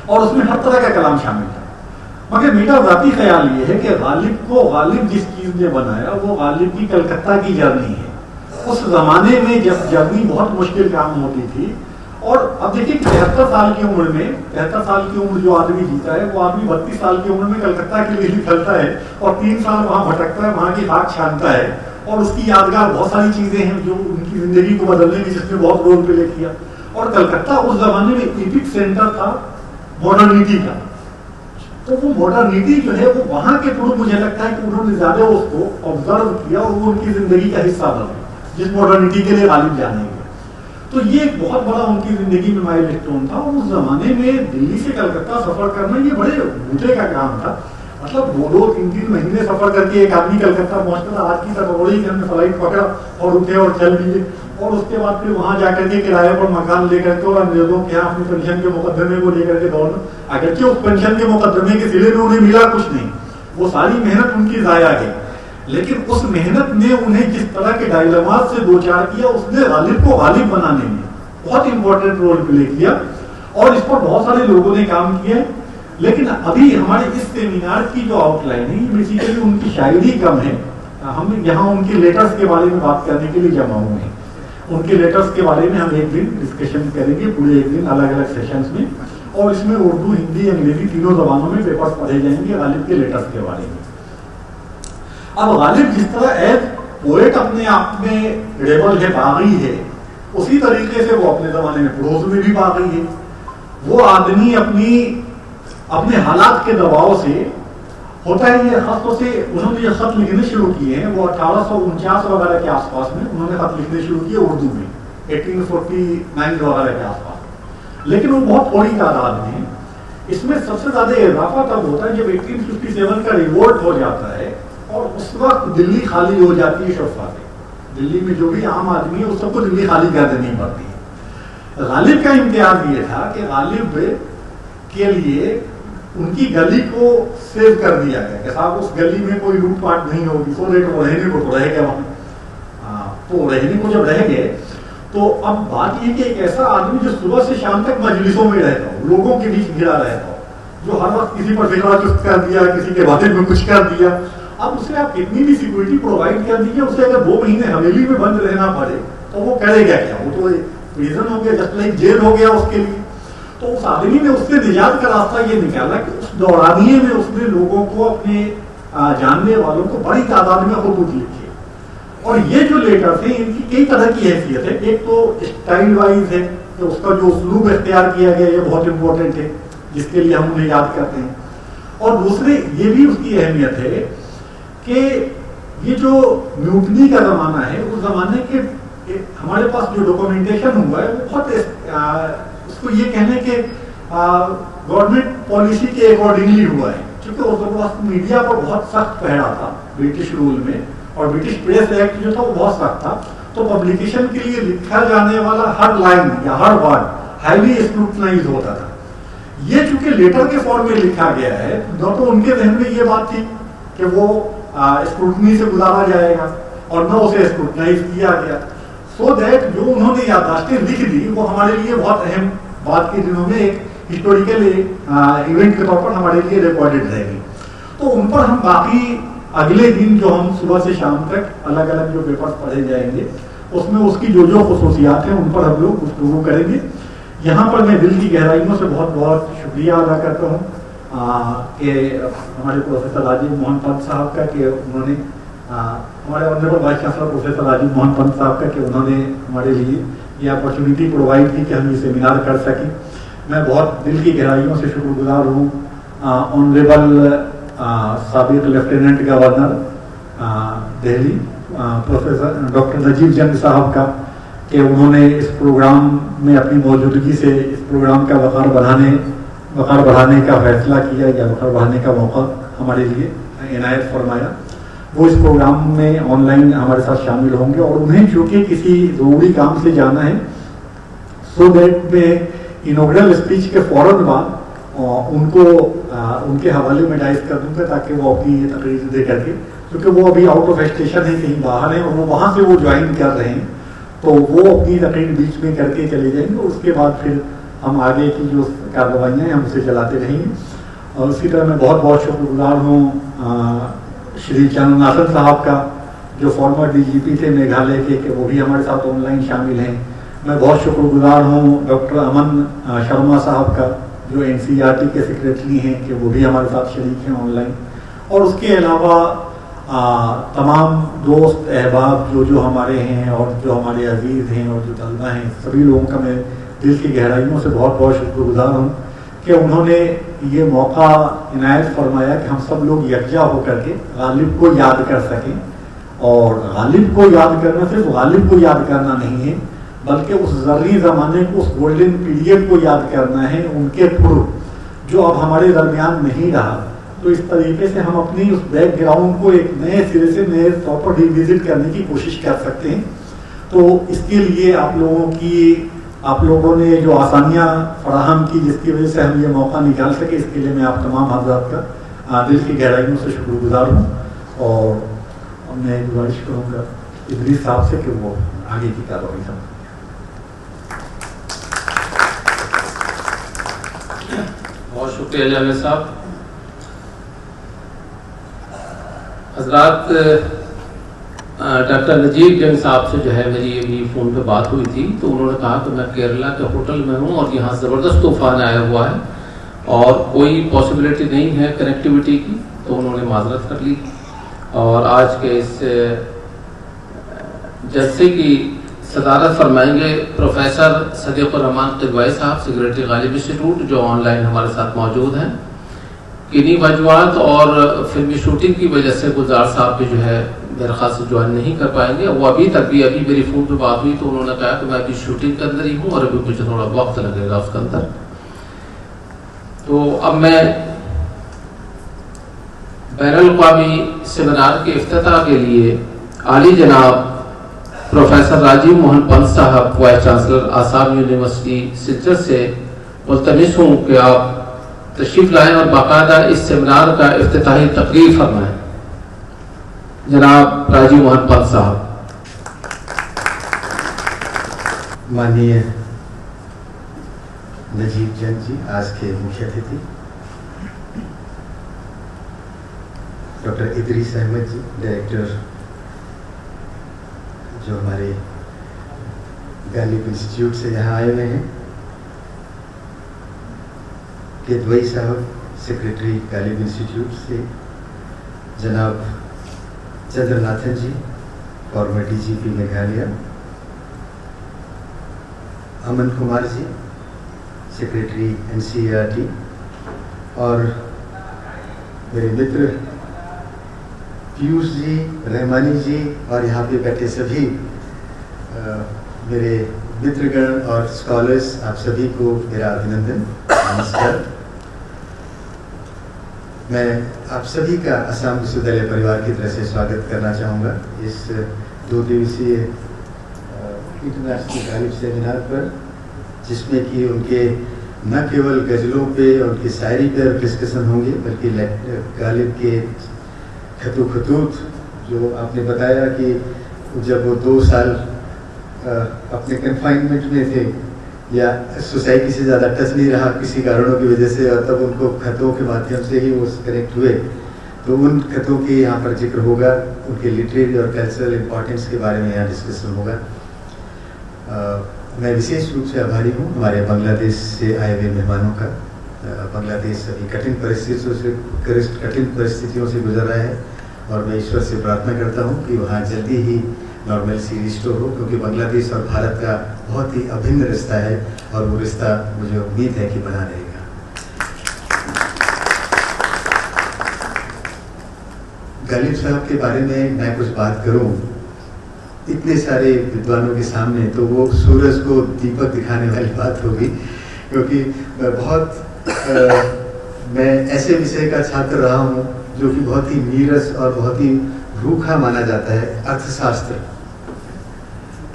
और उसमें हर तरह का कलाम शामिल था। मगर मेरा जाती ख्याल ये है कि गालिब जिस चीज ने बनाया वो गालिब की कलकत्ता की जर्नी है। उस जमाने में जब जर्नी बहुत मुश्किल काम होती थी, और अब देखिए 73 साल की उम्र में 73 साल की उम्र जो आदमी जीता है वो आदमी 32 साल की उम्र में कलकत्ता के लिए निकलता है और 3 साल वहां भटकता है, वहां की खाक छानता है, और उसकी यादगार बहुत सारी चीजें हैं जो उनकी जिंदगी को बदलने में जिसने बहुत रोल प्ले किया। और कलकत्ता उस जमाने में एपिक सेंटर था मॉडर्निटी का, तो वो मॉडर्निटी जो है वो वहां के थ्रू मुझे लगता है कि उन्होंने ज्यादा उसको ऑब्जर्व किया और वो उनकी जिंदगी का हिस्सा बन गया, जिस मॉडर्निटी के लिए गालिब जानेंगे। तो ये एक बहुत बड़ा उनकी जिंदगी में माइलस्टोन था, और उस जमाने में दिल्ली से कलकत्ता सफर करना ये बड़े बूझे का काम था। मतलब 2-3 महीने सफर करके एक आदमी कलकत्ता पहुंचता था। आज की तरह बड़ी हमने फ्लाइट पकड़ा और उठे और चल दिए, और उसके बाद फिर वहां जाकर के किराए पर मकान लेकर के और अंग्रेजों के यहाँ अपनी पेंशन के मुकदमे को लेकर के दौड़ना। अगरचे उस पेंशन के मुकदमे के सिले में उन्हें मिला कुछ नहीं, वो सारी मेहनत उनकी जाया गई, लेकिन उस मेहनत ने उन्हें जिस तरह के डायलेमास से दो चार किया, उसने गालिब को गालिब बनाने में बहुत इंपॉर्टेंट रोल प्ले किया, और इस पर बहुत सारे लोगों ने काम किया। लेकिन अभी हमारे इस सेमिनार की जो आउटलाइन है ये बेसिकली उनकी शायरी कम है। हम यहाँ उनके लेटर्स के बारे में बात करने के लिए जमा हुए हैं। उनके लेटर्स के बारे में हम एक दिन डिस्कशन करेंगे, पूरे एक दिन अलग अलग सेशंस में, और इसमें उर्दू, हिंदी, अंग्रेजी तीनों जबानों में पेपर्स पढ़े जाएंगे गालिब के लेटर्स के बारे में। अब गालिब जिस तरह एज पोएट अपने आप में रेबल है, बागी है, उसी तरीके से वो अपने जमाने में प्रोज में भी बागी है। वो आदमी अपने हालात के दबाव से होता है, ये खतों से उन्होंने ये खत लिखने शुरू किए हैं, वो 1849 वगैरह के आसपास में उन्होंने खत लिखने शुरू किए उर्दू में, 1849 वगैरह के आसपास, लेकिन वो बहुत थोड़ी तादाद में। इसमें सबसे ज्यादा इजाफा तब होता है जब 1857 का रिवोल्ट हो जाता है, और उस वक्त दिल्ली खाली हो जाती है शफा से। दिल्ली में जो भी आम आदमी है उस सबको दिल्ली खाली कर देनी पड़ती है। गालिब का इम्तियाज ये था कि गालिब के लिए उनकी गली को सेव कर दिया गया कि साहब उस गली में कोई लूटपाट नहीं होगी, तो वो रहने को तो रह गया वहां। तो रहने को जब रह गए तो अब बात ये कि एक ऐसा आदमी जो सुबह से शाम तक मजलिसों में रहता हो, लोगों के बीच घिरा रहता हो, जो हर वक्त किसी पर फिक्रा चुस्त कर दिया, किसी के बारे में कुछ कर दिया, अब उसे आप कितनी भी सिक्योरिटी प्रोवाइड कर दीजिए, उसे अगर 2 महीने हवेली में बंद रहना पड़े तो वो करेगा क्या? वो तो प्रिजन हो गया, जस्ट लाइक जेल हो गया उसके लिए। तो उस आदमी ने उससे निजात का रास्ता ये निकाला कि उस दौरानिये में उसने लोगों को, अपने जानने वालों को बड़ी तादाद में खुतूत लिखे। और ये जो लेटर थे इनकी कई तरह की हैसियत है। एक तो स्टाइल वाइज है कि उसका जो उसलूब इख्तियार किया गया ये बहुत इंपॉर्टेंट है, जिसके लिए हम उन्हें याद करते हैं। और दूसरे ये भी उसकी अहमियत है कि ये जो म्यूटनी का जमाना है, उस जमाने के हमारे पास जो डॉक्यूमेंटेशन हुआ है वो बहुत उसको ये कहने के गवर्नमेंट पॉलिसी के अकॉर्डिंगली हुआ है, क्योंकि उस वक्त मीडिया पर बहुत सख्त पहरा था ब्रिटिश रूल में, और ब्रिटिश प्रेस एक्ट जो था वो बहुत सख्त था। तो पब्लिकेशन के लिए लिखा जाने वाला हर लाइन या हर वर्ड हाईली स्क्रूटनाइज होता था। ये चूंकि लेटर के फॉर्म में लिखा गया है, तो उनके जहन में ये बात थी कि वो स्क्रूटनी से गुजारा जाएगा, और न उसे स्क्रूटनाइज किया गया। सो दैट जो उन्होंने याददाश्तें लिख दी वो हमारे लिए बहुत अहम, बाद के दिनों में एक हिस्टोरिकल इवेंट के तौर पर हमारे लिए रिकॉर्डेड रहेगी। तो उन पर हम बाकी अगले दिन जो हम सुबह से शाम तक अलग अलग जो पेपर्स पढ़े जाएंगे उसमें उसकी जो जो खुसूसियात हैं उन पर हम लोग गुफ्तगू करेंगे। यहाँ पर मैं दिल की गहराइयों से बहुत बहुत शुक्रिया अदा करता हूँ कि हमारे प्रोफेसर राजीव मोहन पंत साहब का, कि उन्होंने हमारे honourable vice chancellor professor Rajiv Mohan Pant साहब का, कि उन्होंने हमारे लिए ये अपॉर्चुनिटी प्रोवाइड की कि हम ये सेमिनार कर सकें। मैं बहुत दिल की गहराइयों से शुक्रगुजार हूँ ऑनरेबल साबिक lieutenant governor Delhi professor doctor Najeeb Jung साहब का, कि उन्होंने इस प्रोग्राम में अपनी मौजूदगी से इस प्रोग्राम का वक़ार बढ़ाने का फैसला किया, या वक़ार बढ़ाने का मौका हमारे लिए इनायत फरमाया। वो इस प्रोग्राम में ऑनलाइन हमारे साथ शामिल होंगे, और उन्हें चूँकि किसी ज़रूरी काम से जाना है, सो दैट में इनॉग्रल स्पीच के फौरन बाद उनको उनके हवाले में डाइस कर दूंगा, ताकि वो अपनी तकरीर दे करके, क्योंकि वो अभी आउट ऑफ स्टेशन है, कहीं बाहर है, और वो वहाँ से वो ज्वाइन कर रहे हैं, तो वो अपनी तकरीर बीच में करके चले जाएंगे। उसके बाद फिर हम आगे की जो कार्रवाइयाँ हैं हम उसे चलाते रहेंगे। और उसी तरह मैं बहुत बहुत शुक्रगुजार हूँ श्री चंद्रनाथन साहब का, जो फॉर्मर DGP थे मेघालय के, कि वो भी हमारे साथ ऑनलाइन शामिल हैं। मैं बहुत शुक्रगुजार हूँ डॉक्टर अमन शर्मा साहब का, जो NCERT के सेक्रेटरी हैं, कि वो भी हमारे साथ शरीक हैं ऑनलाइन। और उसके अलावा तमाम दोस्त अहबाब जो हमारे हैं, और जो हमारे अजीज़ हैं, और जो तलबा हैं, सभी लोगों का मैं दिल की गहराइयों से बहुत बहुत शुक्रगुजार हूँ कि उन्होंने ये मौका इनायत फरमाया कि हम सब लोग यकजा होकर के गालिब को याद कर सकें। और गालिब को याद करना सिर्फ गालिब को याद करना नहीं है, बल्कि उस ज़र्री ज़माने को, उस गोल्डन पीरियड को याद करना है, उनके थ्रू जो अब हमारे दरमियान नहीं रहा। तो इस तरीके से हम अपनी उस बैकग्राउंड को एक नए सिरे से, नए तौर पर रिविजिट करने की कोशिश कर सकते हैं। तो इसके लिए आप लोगों ने जो आसानियाँ फराहम की, जिसकी वजह से हम ये मौका निकाल सके, इसके लिए मैं आप तमाम हज़रात का दिल की गहराइयों से शुक्रगुजार हूँ। और मैं गुजारिश करूँगा इदरीस साहब से कि वो आगे की कार्रवाई करें। बहुत शुक्रिया जावेद साहब। हजरात, डॉक्टर नजीब जंग साहब से जो है मेरी अभी फ़ोन पे बात हुई थी, तो उन्होंने कहा कि मैं केरला के होटल में हूँ और यहाँ ज़बरदस्त तूफ़ान आया हुआ है और कोई पॉसिबिलिटी नहीं है कनेक्टिविटी की, तो उन्होंने माजरत कर ली। और आज के इस जलसे की सदारत फरमाएंगे प्रोफेसर सदीकुर रहमान किदवाई साहब, सेक्रेटरी गालिब इंस्टीट्यूट, जो ऑनलाइन हमारे साथ मौजूद हैं। किन्हीं वजूहात और फिल्मी शूटिंग की वजह से गुलजार साहब भी जो है मेरे ख्याल से ज्वाइन नहीं कर पाएंगे। वो अभी मेरी फ़ोन पे बात हुई तो उन्होंने कहा कि मैं अभी शूटिंग के अंदर ही हूँ और अभी मुझे थोड़ा वक्त लगेगा उसके अंदर। तो अब मैं बैनुल-अक़वामी सेमिनार के इफ्तिताह के लिए आली जनाब professor Rajiv Mohan Pant sahab, vice chancellor Assam university Silchar से मुल्तमिस हूँ कि आप तशरीफ लाएं और बाकायदा इस सेमिनार का इफ्तिताही तकरीर फरमाएं। जनाब राजीव मोहन पंत साहब। माननीय नजीब जंग जी, आज के मुख्य अतिथि डॉक्टर इदरीस अहमद जी, डायरेक्टर जो हमारे गालिब इंस्टीट्यूट से यहाँ आए हुए हैं, केतवई साहब, सेक्रेटरी गालिब इंस्टीट्यूट से, जनाब चंद्रनाथन जी, farmer DGP Meghalaya, Aman Kumar ji, secretary NCERT, और मेरे मित्र पीयूष जी, रहमानी जी, और यहाँ पे बैठे सभी मेरे मित्रगण और स्कॉलर्स, आप सभी को मेरा अभिनंदन, नमस्कार। मैं आप सभी का असम विश्वविद्यालय परिवार की तरफ से स्वागत करना चाहूँगा इस 2 दिवसीय इंटरनेशनल गालिब सेमिनार पर, जिसमें कि उनके न केवल गज़लों पे, उनकी शायरी पर डिस्कशन होंगे, बल्कि गालिब के खतूत जो आपने बताया कि जब वो 2 साल अपने कन्फाइनमेंट में थे या सोसाइटी से ज़्यादा टच नहीं रहा किसी कारणों की वजह से, और तब उनको खतों के माध्यम से ही वो कनेक्ट हुए, तो उन खतों के यहाँ पर जिक्र होगा, उनके लिटरेरी और कल्चरल इम्पोर्टेंस के बारे में यहाँ डिस्कशन होगा। मैं विशेष रूप से आभारी हूँ हमारे बांग्लादेश से आए हुए मेहमानों का। बांग्लादेश अभी कठिन परिस्थितियों से गुजर रहा है, और मैं ईश्वर से प्रार्थना करता हूँ कि वहाँ जल्दी ही नॉर्मलसी रिस्टोर हो, क्योंकि बांग्लादेश और भारत का बहुत ही अभिन्न रिश्ता है, और वो रिश्ता मुझे उम्मीद है कि बना रहेगा। गालिब साहब के बारे में मैं कुछ बात करूं इतने सारे विद्वानों के सामने, तो वो सूरज को दीपक दिखाने वाली बात होगी, क्योंकि मैं ऐसे विषय का छात्र रहा हूं जो कि बहुत ही नीरस और बहुत ही रूखा माना जाता है, अर्थशास्त्र,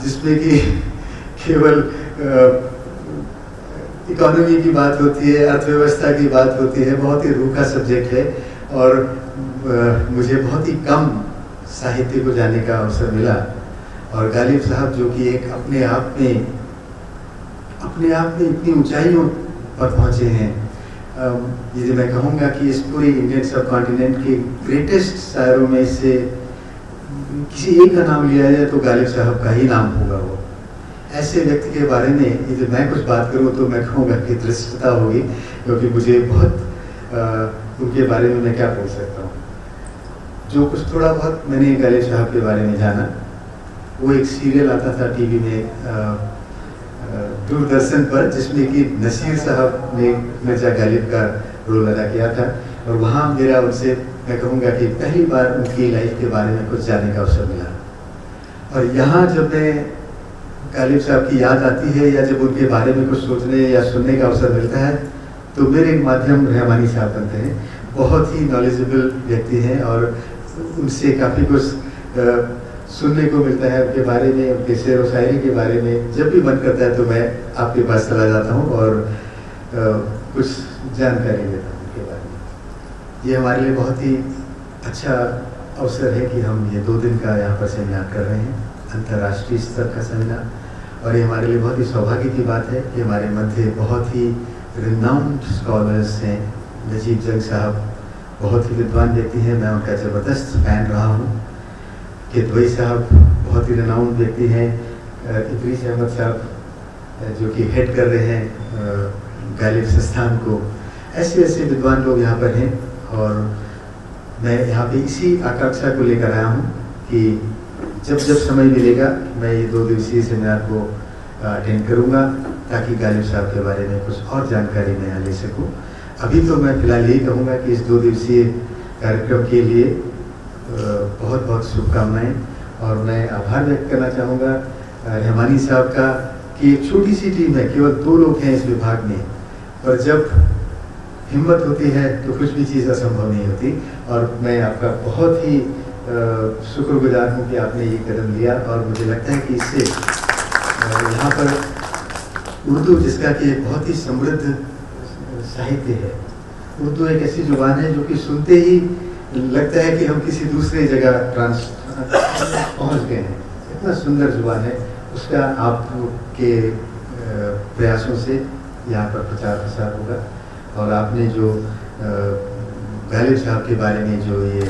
जिसमें कि केवल इकोनॉमी की बात होती है, अर्थव्यवस्था की बात होती है, बहुत ही रूखा सब्जेक्ट है, और मुझे बहुत ही कम साहित्य को जानने का अवसर मिला। और गालिब साहब जो कि एक अपने आप में इतनी ऊंचाइयों पर पहुंचे हैं, ये मैं कहूँगा कि इस पूरे इंडियन सब कॉन्टिनेंट के ग्रेटेस्ट शायरों में से किसी एक का नाम लिया जाए तो गालिब साहब का ही नाम होगा। वो ऐसे व्यक्ति के बारे में यदि मैं कुछ बात करूं तो मैं कहूँगा कि दृष्टता होगी, क्योंकि मुझे बहुत उनके बारे में मैं क्या बोल सकता हूँ। जो कुछ थोड़ा बहुत मैंने गालिब साहब के बारे में जाना, वो एक सीरियल आता था टीवी में दूरदर्शन पर, जिसमें कि नसीर साहब ने मिर्जा गालिब का रोल अदा किया था, और वहाँ मेरा उनसे मैं कहूँगा कि पहली बार उनकी लाइफ के बारे में कुछ जानने का अवसर मिला। और यहाँ जब मैं गालिब साहब की याद आती है, या जब उनके बारे में कुछ सोचने या सुनने का अवसर मिलता है, तो मेरे माध्यम रहमानी साहब बनते हैं। बहुत ही नॉलेजेबल व्यक्ति हैं, और उनसे काफ़ी कुछ सुनने को मिलता है उनके बारे में, उनके शेर व शायरी के बारे में। जब भी मन करता है तो मैं आपके पास चला जाता हूँ और कुछ जानकारी लेता हूँ उनके बारे में। ये हमारे लिए बहुत ही अच्छा अवसर है कि हम ये 2 दिन का यहाँ पर सेमिनार कर रहे हैं, अंतर्राष्ट्रीय स्तर का सेमिनार, और ये हमारे लिए बहुत ही सौभाग्य की बात है कि हमारे मध्य बहुत ही रिनाउंड स्कॉलर्स हैं। नजीब जंग साहब बहुत ही विद्वान व्यक्ति हैं, मैं उनका ज़बरदस्त फैन रहा हूँ। केतवई साहब बहुत ही रिनाउंड व्यक्ति हैं। इदरीस अहमद साहब जो कि हेड कर रहे हैं गालिब संस्थान को। ऐसे ऐसे विद्वान लोग यहाँ पर हैं, और मैं यहाँ पे इसी आकांक्षा को लेकर आया हूँ कि जब जब समय मिलेगा मैं ये 2 दिवसीय सेमिनार को अटेंड करूँगा, ताकि गालिब साहब के बारे में कुछ और जानकारी मैं यहाँ ले सकूँ। अभी तो मैं फिलहाल यही कहूँगा कि इस 2 दिवसीय कार्यक्रम के लिए बहुत बहुत शुभकामनाएं, और मैं आभार व्यक्त करना चाहूँगा रहमानी साहब का कि एक छोटी सी टीम है, केवल 2 लोग हैं इस विभाग में, और जब हिम्मत होती है तो कुछ भी चीज़ असंभव नहीं होती। और मैं आपका बहुत ही शुक्रगुजार हूँ कि आपने ये कदम लिया, और मुझे लगता है कि इससे यहाँ पर उर्दू, जिसका कि एक बहुत ही समृद्ध साहित्य है, उर्दू एक ऐसी जुबान है जो कि सुनते ही लगता है कि हम किसी दूसरे जगह पहुंच गए हैं। इतना सुंदर जुबान है, उसका आपके प्रयासों से यहाँ पर प्रचार प्रसार होगा। और आपने जो गालिब साहब के बारे में जो ये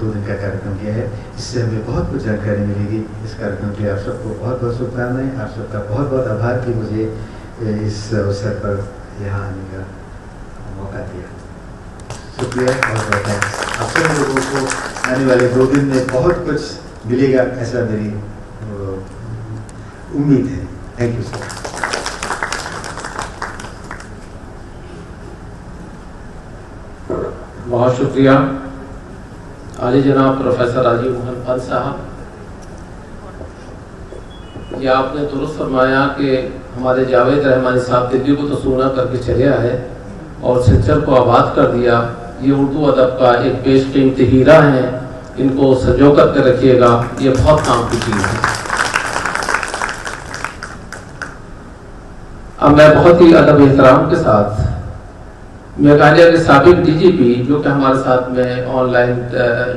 2 दिन का कार्यक्रम किया है, इससे हमें बहुत कुछ जानकारी मिलेगी। इस कार्यक्रम के लिए आप सबको बहुत बहुत शुभकामनाएं। आप सबका बहुत बहुत आभार कि मुझे इस अवसर पर यहाँ आने का मौका दिया। शुक्रिया, बहुत बहुत थैंक्स। आप सब लोगों को आने वाले 2 दिन में बहुत कुछ मिलेगा, ऐसा मेरी उम्मीद है। Thank you sir. बहुत शुक्रिया आली जनाब प्रोफेसर राजीव मोहन पंत साहब। ये आपने दुरुस्त फरमाया कि हमारे जावेद रहमानी साहब दिल्ली को तो सूना करके चले आए और सिलसिले को आबाद कर दिया। ये उर्दू अदब का एक बेशकीमती हीरा है, इनको संजो करके रखिएगा, ये बहुत काम की चीज़ है। अब मैं बहुत ही अदब एहतराम के साथ मेघालय के साबिक डीजीपी जो कि हमारे साथ में ऑनलाइन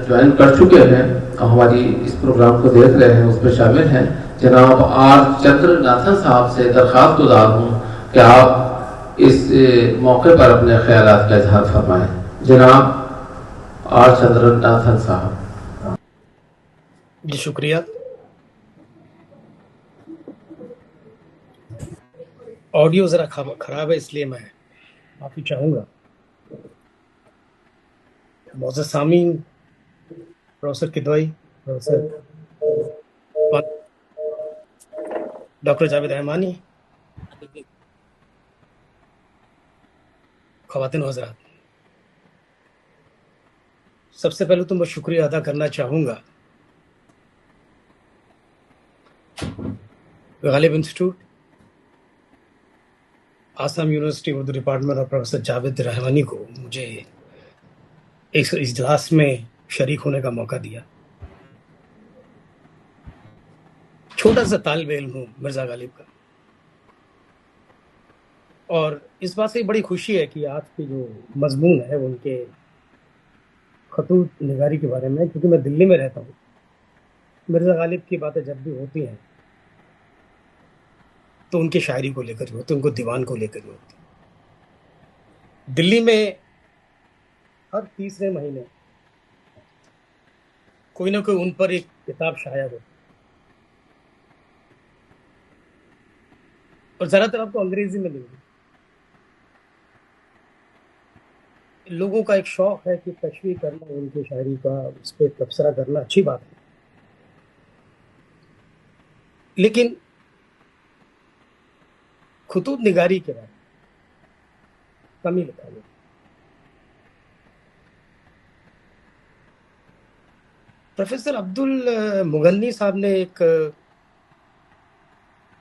ज्वाइन कर चुके हैं और हमारी इस प्रोग्राम को देख रहे हैं, उसमें शामिल हैं, जनाब आर चंद्रनाथन साहब से दरख्वास्त गुजार हूँ कि आप इस मौके पर अपने ख्यालात का इजहार फरमाएं। जनाब आर चंद्रनाथन साहब। जी शुक्रिया। ऑडियो ज़रा खराब है, इसलिए मैं माफ़ी चाहूँगा। मौजूद सामीन, professor Kidwai, professor doctor Javed Rahmani, ख़वातीन हज़रात, सबसे पहले तो मैं शुक्रिया अदा करना चाहूँगा Ghalib institute, Assam university Urdu department और प्रोफेसर जावेद रहमानी को मुझे इस इजलास में शरीक होने का मौका दिया। छोटा सा तालिब इल्म हूँ मिर्ज़ा गालिब का, और इस बात से बड़ी खुशी है कि आज की जो मजमून है उनके खतूत निगारी के बारे में, क्योंकि मैं दिल्ली में रहता हूँ। मिर्ज़ा गालिब की बातें जब भी होती हैं तो उनकी शायरी को लेकर होती, उनको दीवान को लेकर होती। दिल्ली में हर तीसरे महीने कोई ना कोई उन पर एक किताब शाया होती, और ज़्यादातर आपको अंग्रेजी में मिलेगी। लोगों का एक शौक है कि तशरीह करना उनकी शायरी का, उस पर तबसरा करना अच्छी बात है, लेकिन खुतूत निगारी के बाद कम ही लिखा गया। प्रोफेसर अब्दुल मुगन्नी साहब ने एक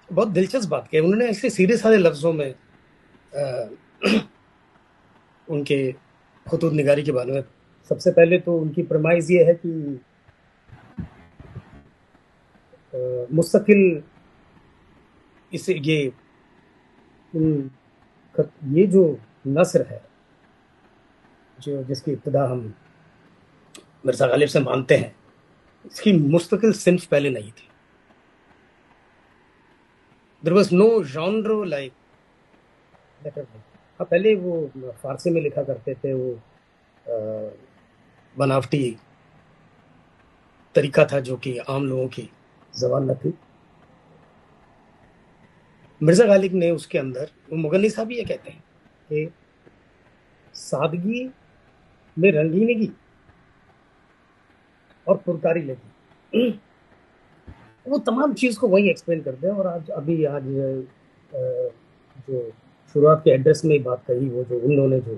बहुत दिलचस्प बात की। उन्होंने ऐसे सीधे साधे लफ्जों में उनके खुतूत निगारी के बारे में, सबसे पहले तो उनकी प्रमाइज ये है कि मुस्तकिल इसे ये जो नस्र है जो जिसकी इब्तिदा हम मिर्ज़ा गालिब से मानते हैं, इसकी मुस्तकिल सिन्फ पहले नहीं थी। There was no genre like that. हाँ, पहले वो फारसी में लिखा करते थे, वो बनावटी तरीका था जो कि आम लोगों की ज़बान न थी। मिर्ज़ा गालिब ने उसके अंदर, वो मुगन्नी साहब भी ये कहते हैं कि सादगी में रंगीनगी और पुरकारी लगी, वो तमाम चीज़ को वही एक्सप्लेन करते हैं। और आज जो शुरुआत के एड्रेस में बात कही, वो जो उन्होंने जो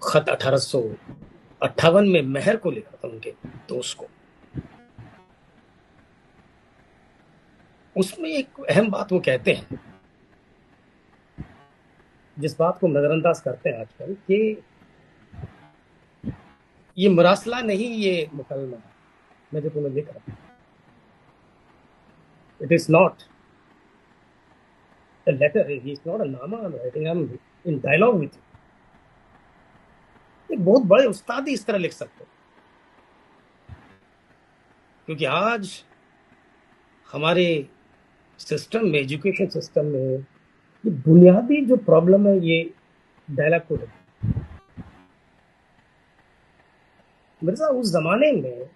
खत 1858 में महर को लिखा था उनके दोस्त को, उसमें एक अहम बात वो कहते हैं, जिस बात को नजरअंदाज करते हैं आजकल, कि ये मरासला नहीं, ये मुकलमा है। मैं जो तुम्हें लिख रहा हूं, it is not a letter, he's not a नामा I'm writing, I'm in dialogue with you। एक बहुत बड़े उस्ताद ही इस तरह लिख सकते हैं, क्योंकि आज हमारे सिस्टम में, एजुकेशन सिस्टम में, ये बुनियादी जो प्रॉब्लम है, ये डायलॉग को लेकर। मिर्जा उस जमाने में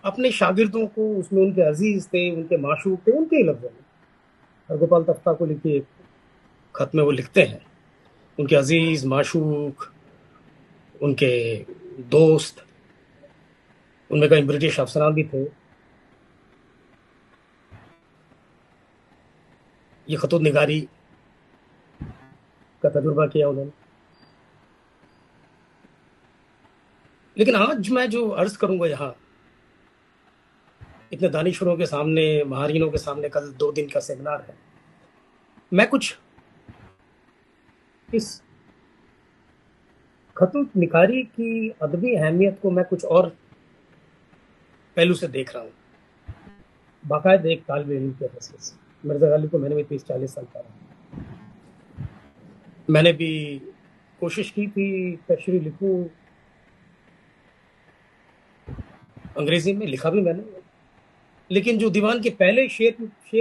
अपने शागिर्दों को, उसमें उनके अजीज थे, उनके माशूक थे, उनके ही लफ्जों में हरगोपाल तख्ता को लिखे एक खत में वो लिखते हैं, उनके अजीज, माशूक, उनके दोस्त, उनमें कई ब्रिटिश अफसरान भी थे। ये खतूत निगारी का तजुर्बा किया उन्होंने। लेकिन आज मैं जो अर्ज करूंगा यहाँ इतने दानिशुरों के सामने, महारीनों के सामने, कल 2 दिन का सेमिनार है, मैं कुछ इस खतूत निगारी की अदबी अहमियत को मैं कुछ और पहलू से देख रहा हूँ, बाकायदा एक तालिब इल्म के हैसियत से। मिर्जा गालिब को मैंने भी 30-40 साल पढ़ा। मैंने भी कोशिश की थी तशरीह लिखूं, अंग्रेजी में लिखा भी मैंने, लेकिन जो दीवान के पहले शेर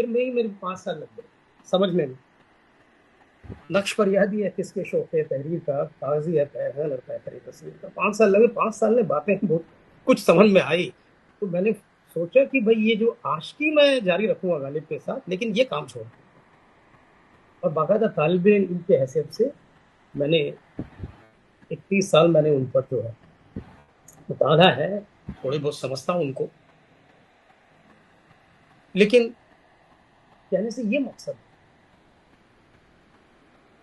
में ही मेरे 5 साल लग गए समझने में। नक्श पर याद है किसके शौक़े तहरीर का, कागजी है पैहल और पैतरी तस्वीर का। 5 साल लगे। 5 साल में बातें बहुत कुछ समझ में आई, तो मैंने सोचा कि भाई ये जो आशिकी मैं जारी रखूंगा गालिब के साथ, लेकिन ये काम छोड़, और बाकायदा तालिबे इल्म की हैसियत से मैंने 31 साल मैंने उन पर जो है मुताला है, थोड़ी बहुत समझता हूँ उनको। लेकिन कहने से ये मकसद है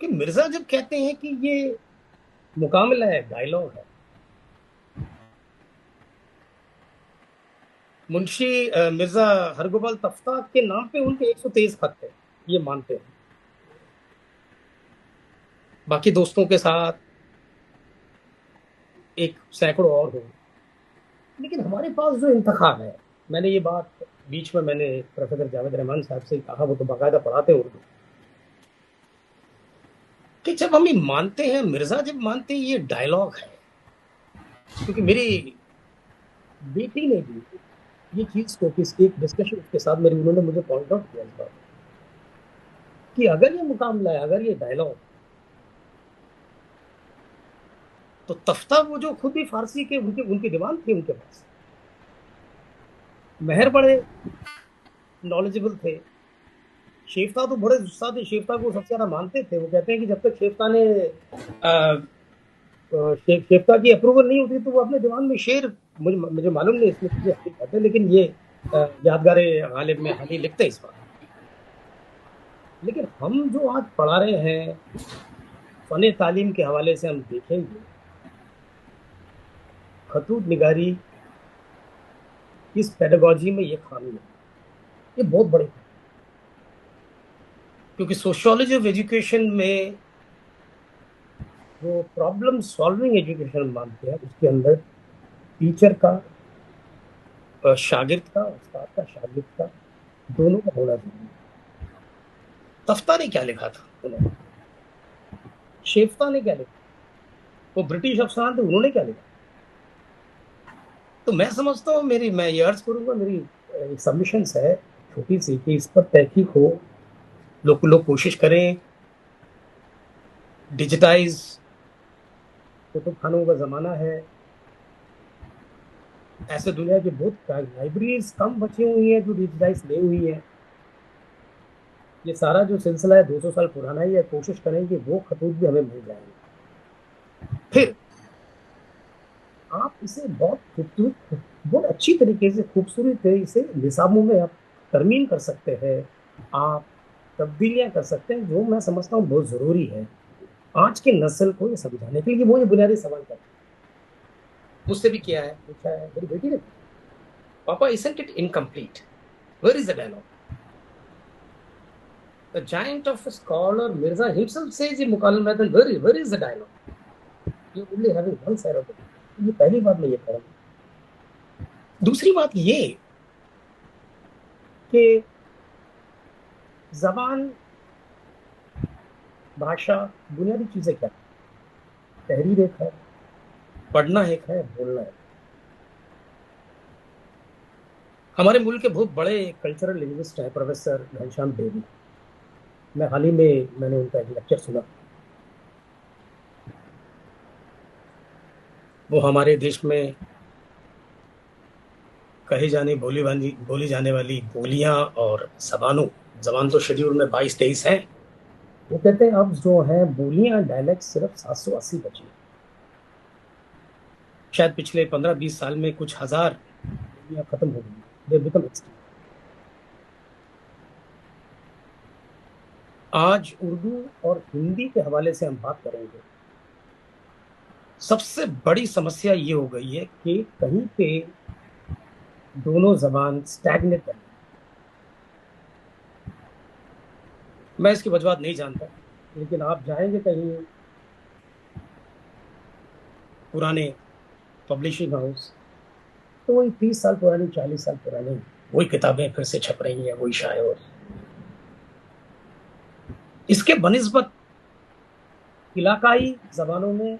कि मिर्जा जब कहते हैं कि ये मुकामला है, डायलॉग है, मुंशी मिर्जा हरगोपाल तफ्ता के नाम पे उनके 123 खत थे, ये मानते हैं। बाकी दोस्तों के साथ एक सैकड़ों और हो, लेकिन हमारे पास जो इंतखाब है, मैंने ये बात बीच में मैंने प्रोफेसर जावेद रहमान साहब से कहा, वो तो बाकायदा पढ़ाते उर्दू, कि जब हम ये मानते हैं, मिर्जा जब मानते हैं ये डायलॉग है, क्योंकि मेरी बेटी ने भी ये चीज को किसी एक डिस्कशन के साथ मेरी, उन्होंने मुझे पॉइंट आउट किया इस बात कि अगर ये मुकामला है, अगर ये डायलॉग, तो तफ्ता वो जो खुद ही फारसी के उनके दीवान थे, उनके पास महर बड़े नॉलेजेबल थे। शेफ्ता तो बड़े उस्ताद थे, शेफ्ता को सबसे ज्यादा मानते थे। वो कहते हैं कि जब तक शेफ्ता की अप्रूवल नहीं होती तो वो अपने दीवान में शेर, मुझे मालूम नहीं इसमें कितनी हकीकत है, लेकिन ये यादगार गालिब में हाली लिखते हैं इस बात। लेकिन हम जो आज पढ़ा रहे हैं, फन तालीम के हवाले से हम देखेंगे, खतूत निगारी इस पेडागॉजी में ये खामी है, ये बहुत बड़ी है। क्योंकि सोशियोलॉजी ऑफ एजुकेशन में वो प्रॉब्लम सॉल्विंग एजुकेशन मानते हैं, उसके अंदर टीचर का, शागिर्द का, उस्ताद का, शागिर्द का, दोनों का होना चाहिए। तफ्ता ने क्या लिखा था, उन्होंने, शेफ्ता ने क्या लिखा, वो ब्रिटिश अफसरान थे, उन्होंने क्या लिखा। तो मैं समझता हूँ, मैं ये अर्ज करूंगा, मेरी सबमिशंस है छोटी सी, कि इस पर तहकीक हो, लोग कोशिश करें। डिजिटाइज कुतुब खानों का जमाना है, ऐसे दुनिया की बहुत लाइब्रेरीज कम बची हुई है जो डिजिटाइज नहीं हुई है। ये सारा जो सिलसिला है 200 साल पुराना ही है। कोशिश करें कि वो खतूत भी हमें मिल जाएंगे। फिर आप इसे बहुत खूबसूरत, बहुत अच्छी तरीके से, खूबसूरत है, इसे निसाबों में आप तरमीम कर सकते हैं, आप तब्दीलियां कर सकते हैं, जो मैं समझता हूँ बहुत ज़रूरी है आज के नस्ल को ये समझाने के लिए। वो ये बुनियादी सवाल करते हैं, मुझसे भी किया है, पूछा है, मेरी बेटी ने, पापा isn't it incomplete? Where is the dialogue? The giant of a scholar Mirza himself says in मुकालमत, where is the dialogue? You only having one side of it. ये पहली बात मैं ये कह रहा हूँ। दूसरी बात ये कि जबान, भाषा, बुनियादी चीजें क्या, तहरीर एक है, पढ़ना एक है, बोलना है। हमारे मुल्क के बहुत बड़े कल्चरल लिंग्विस्ट हैं प्रोफेसर घनश्याम देवी। मैं हाल ही में मैंने उनका एक लेक्चर सुना। वो हमारे देश में बोली जाने वाली बोलियां और जबान तो शेड्यूल में 22-23 हैं। वो कहते हैं अब जो है बोलियां डायलेक्ट सिर्फ 780 बची हैं। शायद पिछले 15-20 साल में कुछ हजार बोलियां खत्म हो गई, दे बिकम एक्सटिंक्ट। आज उर्दू और हिंदी के हवाले से हम बात करेंगे। सबसे बड़ी समस्या ये हो गई है कि कहीं पे दोनों जबान स्टैग्नेट है। मैं इसकी वजह नहीं जानता, लेकिन आप जाएंगे कहीं पुराने पब्लिशिंग हाउस, तो वही 30 साल पुरानी, 40 साल पुरानी वही किताबें फिर से छप रही हैं, वही शायर। इसके बनिस्बत इलाकाई जबानों में,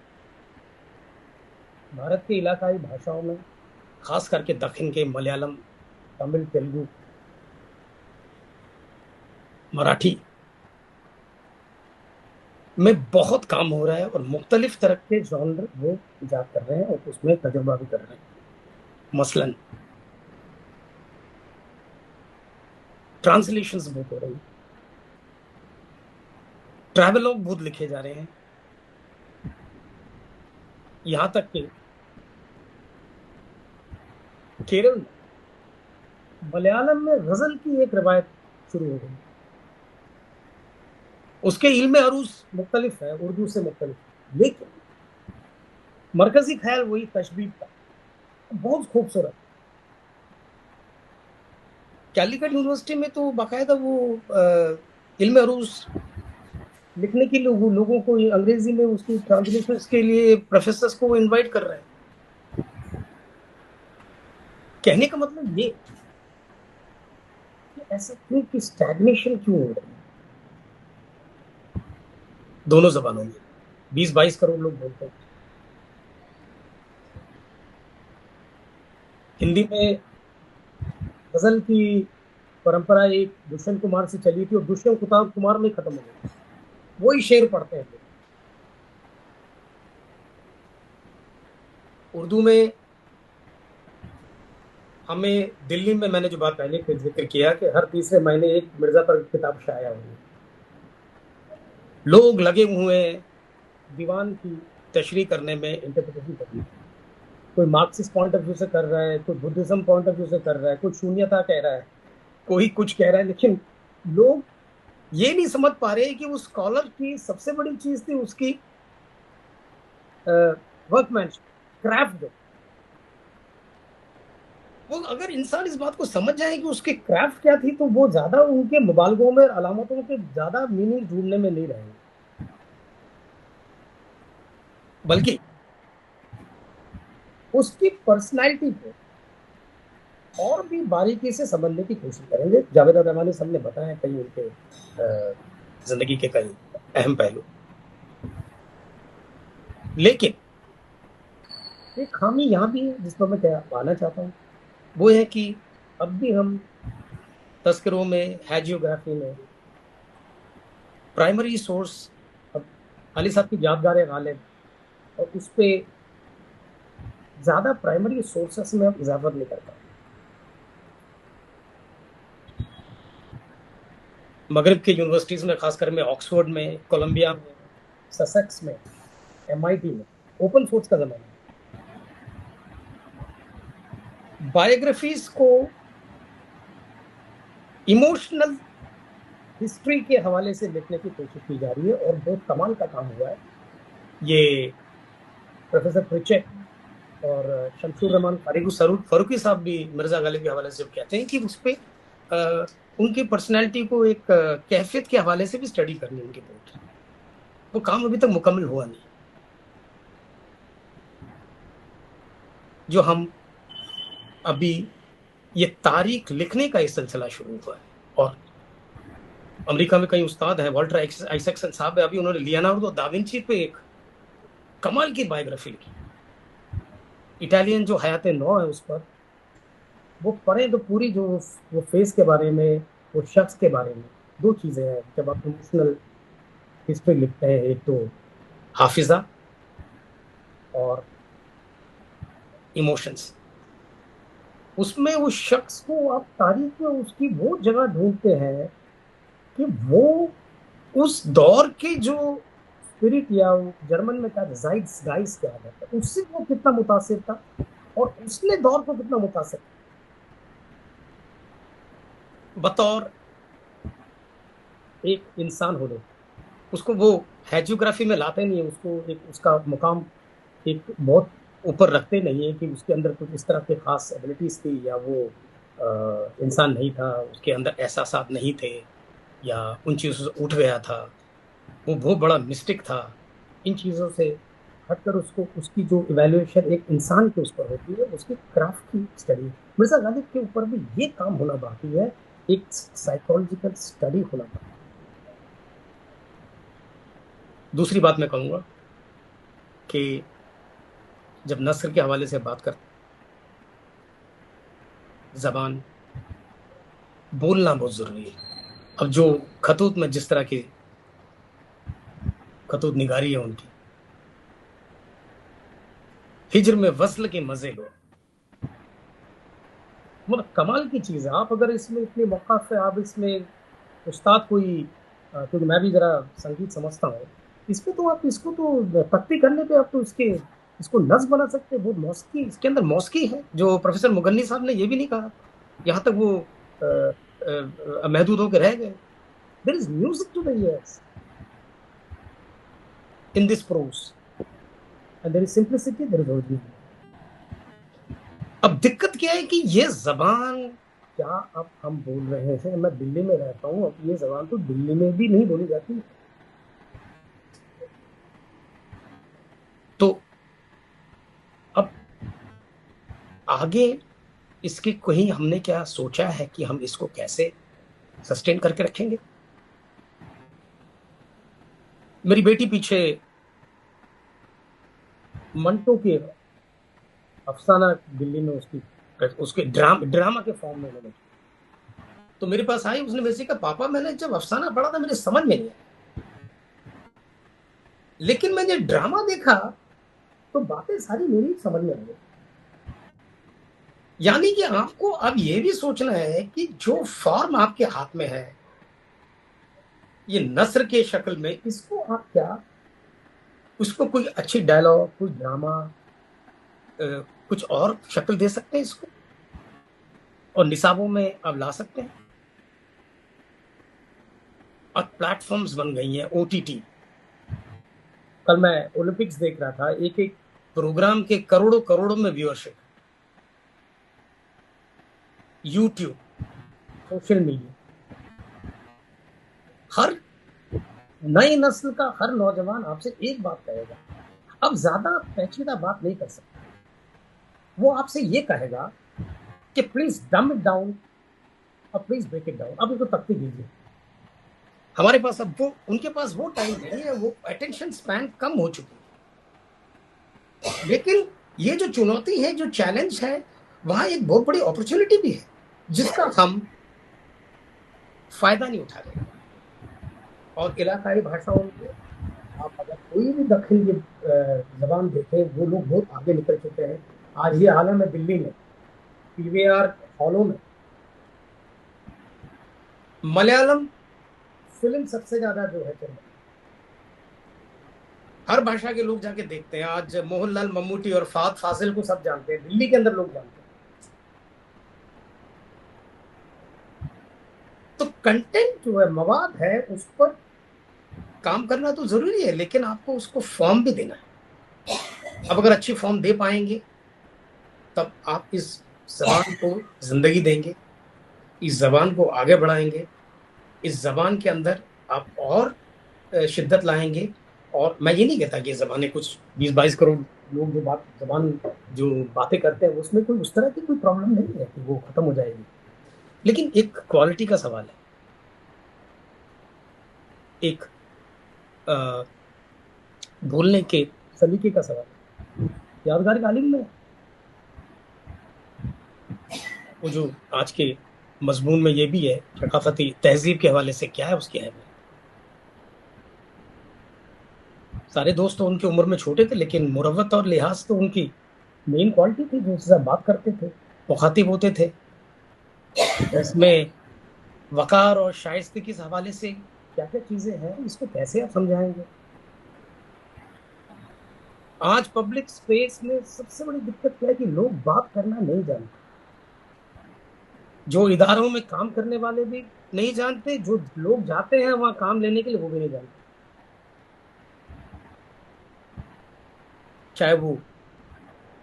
भारत के इलाकाई भाषाओं में, खास करके दक्षिण के मलयालम, तमिल, तेलुगु, मराठी में बहुत काम हो रहा है और मुख्तलिफ तरह के जॉनर वो इजाद कर रहे हैं और उसमें तजुर्बा भी कर रहे हैं। मसलन ट्रांसलेशंस बहुत हो रही है, ट्रैवलॉग बहुत लिखे जा रहे हैं, यहां तक कि केरल में मलयालम में गजल की एक रवायत शुरू हो गई। उसके इल्म अरूज मुख्तलिफ है, उर्दू से मुख्तलिफ, लेकिन मरकजी ख्याल वही तशबीह का, बहुत खूबसूरत। कैलिकट यूनिवर्सिटी में तो बाकायदा वो इल्म अरूज लिखने के लिए लोगों को अंग्रेजी में उसकी ट्रांसलेशन के लिए प्रोफेसर्स को इनवाइट कर रहे हैं। कहने का मतलब ये कि ऐसा क्यों, कि स्टैग्नेशन क्यों हो रही है दोनों जबानों में। 20-22 करोड़ लोग बोलते हैं। हिंदी में गजल की परंपरा एक दुष्यंत कुमार से चली थी और दुष्यंत कुमार में खत्म हो गई। वही शेर पढ़ते हैं। उर्दू में हमें दिल्ली में, मैंने जो बात पहले फिर जिक्र किया कि हर तीसरे महीने एक मिर्जा पर किताब शाया हुई है। लोग लगे हुए हैं दीवान की तशरीह करने में, इंटरप्रिटेशन करने में। कोई मार्क्सिस्ट पॉइंट ऑफ व्यू से कर रहा है, कोई बुद्धिज्म पॉइंट ऑफ व्यू से कर रहा है, कोई शून्यता कह रहा है, कोई कुछ कह रहा है। लेकिन लोग ये नहीं समझ पा रहे कि उस स्कॉलर की सबसे बड़ी चीज थी उसकी वर्कमैनशिप, क्राफ्ट। वो अगर इंसान इस बात को समझ जाए कि उसके क्राफ्ट क्या थी, तो वो ज्यादा उनके मुबालगों में, अलामतों के ज्यादा मीनिंग ढूंढने में नहीं रहेंगे, बल्कि उसकी पर्सनैलिटी को और भी बारीकी से समझने की कोशिश करेंगे। जावेद रहमानी साहब ने बताया कई उनके जिंदगी के कई अहम पहलू। लेकिन एक खामी यहाँ भी है जिस पर मैं आना चाहता हूँ, वो है कि अब भी हम तस्करों में, हैजियोग्राफी में प्राइमरी सोर्स, अब अली साहब की यादगार गालिब और उस पर ज्यादा प्राइमरी सोर्सेस में अब इजाफा नहीं करता। मगरब की यूनिवर्सिटीज में, खासकर में ऑक्सफोर्ड में, कोलंबिया में, ससेक्स में, MIT में ओपन सोर्स का जमाना है। बायोग्राफीज को इमोशनल हिस्ट्री के हवाले से लिखने की कोशिश की जा रही है और बहुत कमाल का काम हुआ है। ये प्रोफेसर प्रिचेक और शमशुर रहमान फारूकी साहब भी मिर्जा गालिब के हवाले से कहते हैं कि उस पर उनकी पर्सनैलिटी को एक कैफियत के हवाले से भी स्टडी करनी उनकी बहुत। वो काम अभी तक मुकम्मल हुआ नहीं। जो हम अभी ये तारीख लिखने का इस सिलसिला शुरू हुआ है, और अमेरिका में कई उस्ताद हैं, वॉल्टर आइजैक्सन साहब है, अभी उन्होंने लियोनार्डो दा विंची पे एक कमाल की बायोग्राफी लिखी, इटालियन जो हयात नौ है उस पर। वो पढ़े तो पूरी जो वो फेस के बारे में, वो शख्स के बारे में, दो चीज़ें हैं जब आप इमोशनल हिस्ट्री लिखते हैं। एक तो हाफिजा और इमोशंस, उसमें उस शख्स को आप तारीख में उसकी वो जगह ढूंढते हैं कि वो उस दौर के जो स्पिरिट, या जर्मन में क्या जाइट्सगाइस्ट क्या कहते हैं, उससे वो कितना मुतासिर था और उसने दौर को कितना मुतासिर किया। बतौर एक इंसान होने, उसको वो हैजियोग्राफी में लाते नहीं है, उसको एक उसका मुकाम एक बहुत ऊपर रखते नहीं है कि उसके अंदर कुछ इस तरह के खास एबिलिटीज थी, या वो इंसान नहीं था, उसके अंदर एहसासात नहीं थे, या उन चीज़ों से उठ गया था, वो बहुत बड़ा मिस्टिक था। इन चीज़ों से हटकर उसको उसकी जो इवैल्यूएशन एक इंसान के उस पर होती है, उसकी क्राफ्ट की स्टडी, मिर्ज़ा गालिब के ऊपर भी ये काम होना बाकी है, एक साइकोलॉजिकल स्टडी होना बाकी है। दूसरी बात मैं कहूँगा कि जब नस्र के हवाले से बात करते, ज़बान बोलना बहुत ज़रूरी है। अब जो खतूत में जिस तरह की खतूत निगारी है उनकी, हिज्र में वस्ल के मज़े लो, मतलब कमाल की चीज़ है। आप अगर इसमें इतने मौका से आप इसमें उस्ताद कोई, क्योंकि मैं भी ज़रा संगीत समझता हूँ, इसमें तो आप इसको तो तख्ती करने पे आप तो इसको नज़्म बना सकते हैं। बहुत मौसीकी, इसके अंदर मौसीकी है, जो प्रोफेसर मुगन्नी साहब ने ये भी नहीं कहा, यहाँ तक वो महदूद होकर रह गए। There is music to the ears in this prose and there is simplicity, there is originality. अब दिक्कत क्या है कि ये जबान क्या अब हम बोल रहे हैं, मैं दिल्ली में रहता हूँ, अब ये जबान तो दिल्ली में भी नहीं बोली जाती। तो अब आगे इसके कहीं हमने क्या सोचा है कि हम इसको कैसे सस्टेन करके रखेंगे। मेरी बेटी पीछे मंटो के अफसाना दिल्ली में उसके ड्रामा के फॉर्म में उन्होंने, तो मेरे पास आई, उसने मेरे से कहा पापा मैंने जब अफसाना पढ़ा था मेरे समझ में नहीं आया, लेकिन मैंने ड्रामा देखा तो बातें सारी मेरी समझ में आ गई। यानी कि आपको अब ये भी सोचना है कि जो फॉर्म आपके हाथ में है, ये नस्र के शक्ल में, इसको आप क्या, उसको कोई अच्छी डायलॉग, कोई ड्रामा, कुछ और शक्ल दे सकते हैं इसको, और निसाबों में अब ला सकते हैं। और प्लेटफॉर्म्स बन गई हैं, ओटीटी। कल मैं ओलंपिक्स देख रहा था, एक एक प्रोग्राम के करोड़ों करोड़ों में व्यूअरशिप, यूट्यूब, सोशल मीडिया, हर नई नस्ल का हर नौजवान आपसे एक बात कहेगा, अब ज्यादा पेचीदा बात नहीं कर सकता, वो आपसे ये कहेगा कि प्लीज डम इट डाउन और प्लीज ब्रेक इट डाउन, अब इसको तख्ती दीजिए। हमारे पास अब वो, उनके पास वो टाइम नहीं है, वो अटेंशन स्पैन कम हो चुकी है। लेकिन ये जो चुनौती है, जो चैलेंज है, वहां एक बहुत बड़ी अपॉर्चुनिटी भी है जिसका हम फायदा नहीं उठा रहे। और इलाकाई भाषाओं में आप अगर कोई भी दक्षिण की जबान देखें, वो लोग बहुत आगे निकल चुके हैं। आज ये हाल है दिल्ली में पीवीआर हॉलों में मलयालम फिल्म सबसे ज्यादा जो है चल रही, हर भाषा के लोग जाके देखते हैं। आज मोहनलाल मम्मूटी और फाद फासिल को सब जानते हैं, दिल्ली के अंदर लोग जानते हैं। तो कंटेंट जो है, मवाद है, उस पर काम करना तो जरूरी है, लेकिन आपको उसको फॉर्म भी देना है। अब अगर अच्छी फॉर्म दे पाएंगे तब आप इस जबान को जिंदगी देंगे, इस जबान को आगे बढ़ाएंगे, इस जबान के अंदर आप और शिद्दत लाएंगे। और मैं ये नहीं कहता कि जबानें कुछ 20-22 करोड़ लोग जो बातें करते हैं, उसमें कोई उस तरह की कोई प्रॉब्लम नहीं है कि वो खत्म हो जाएगी, लेकिन एक क्वालिटी का सवाल है, एक बोलने के सलीके का सवाल। यादगार गालिब में वो जो आज के मजमून में ये भी है, सकाफती तहजीब के हवाले से क्या है उसकी अहमियत। सारे दोस्त तो उनकी उम्र में छोटे थे, लेकिन मुरव्वत और लिहाज तो उनकी मेन क्वालिटी थी, जो उससे बात करते थे, मुखातिब होते थे, इसमें वकार और शाइस्ते के हवाले से क्या क्या चीजें हैं, इसको कैसे आप समझाएंगे। आज पब्लिक स्पेस में सबसे बड़ी दिक्कत क्या है कि लोग बात करना नहीं जानते। जो इदारों में काम करने वाले भी नहीं जानते, जो लोग जाते हैं वहां काम लेने के लिए वो भी नहीं जानते। चाहे वो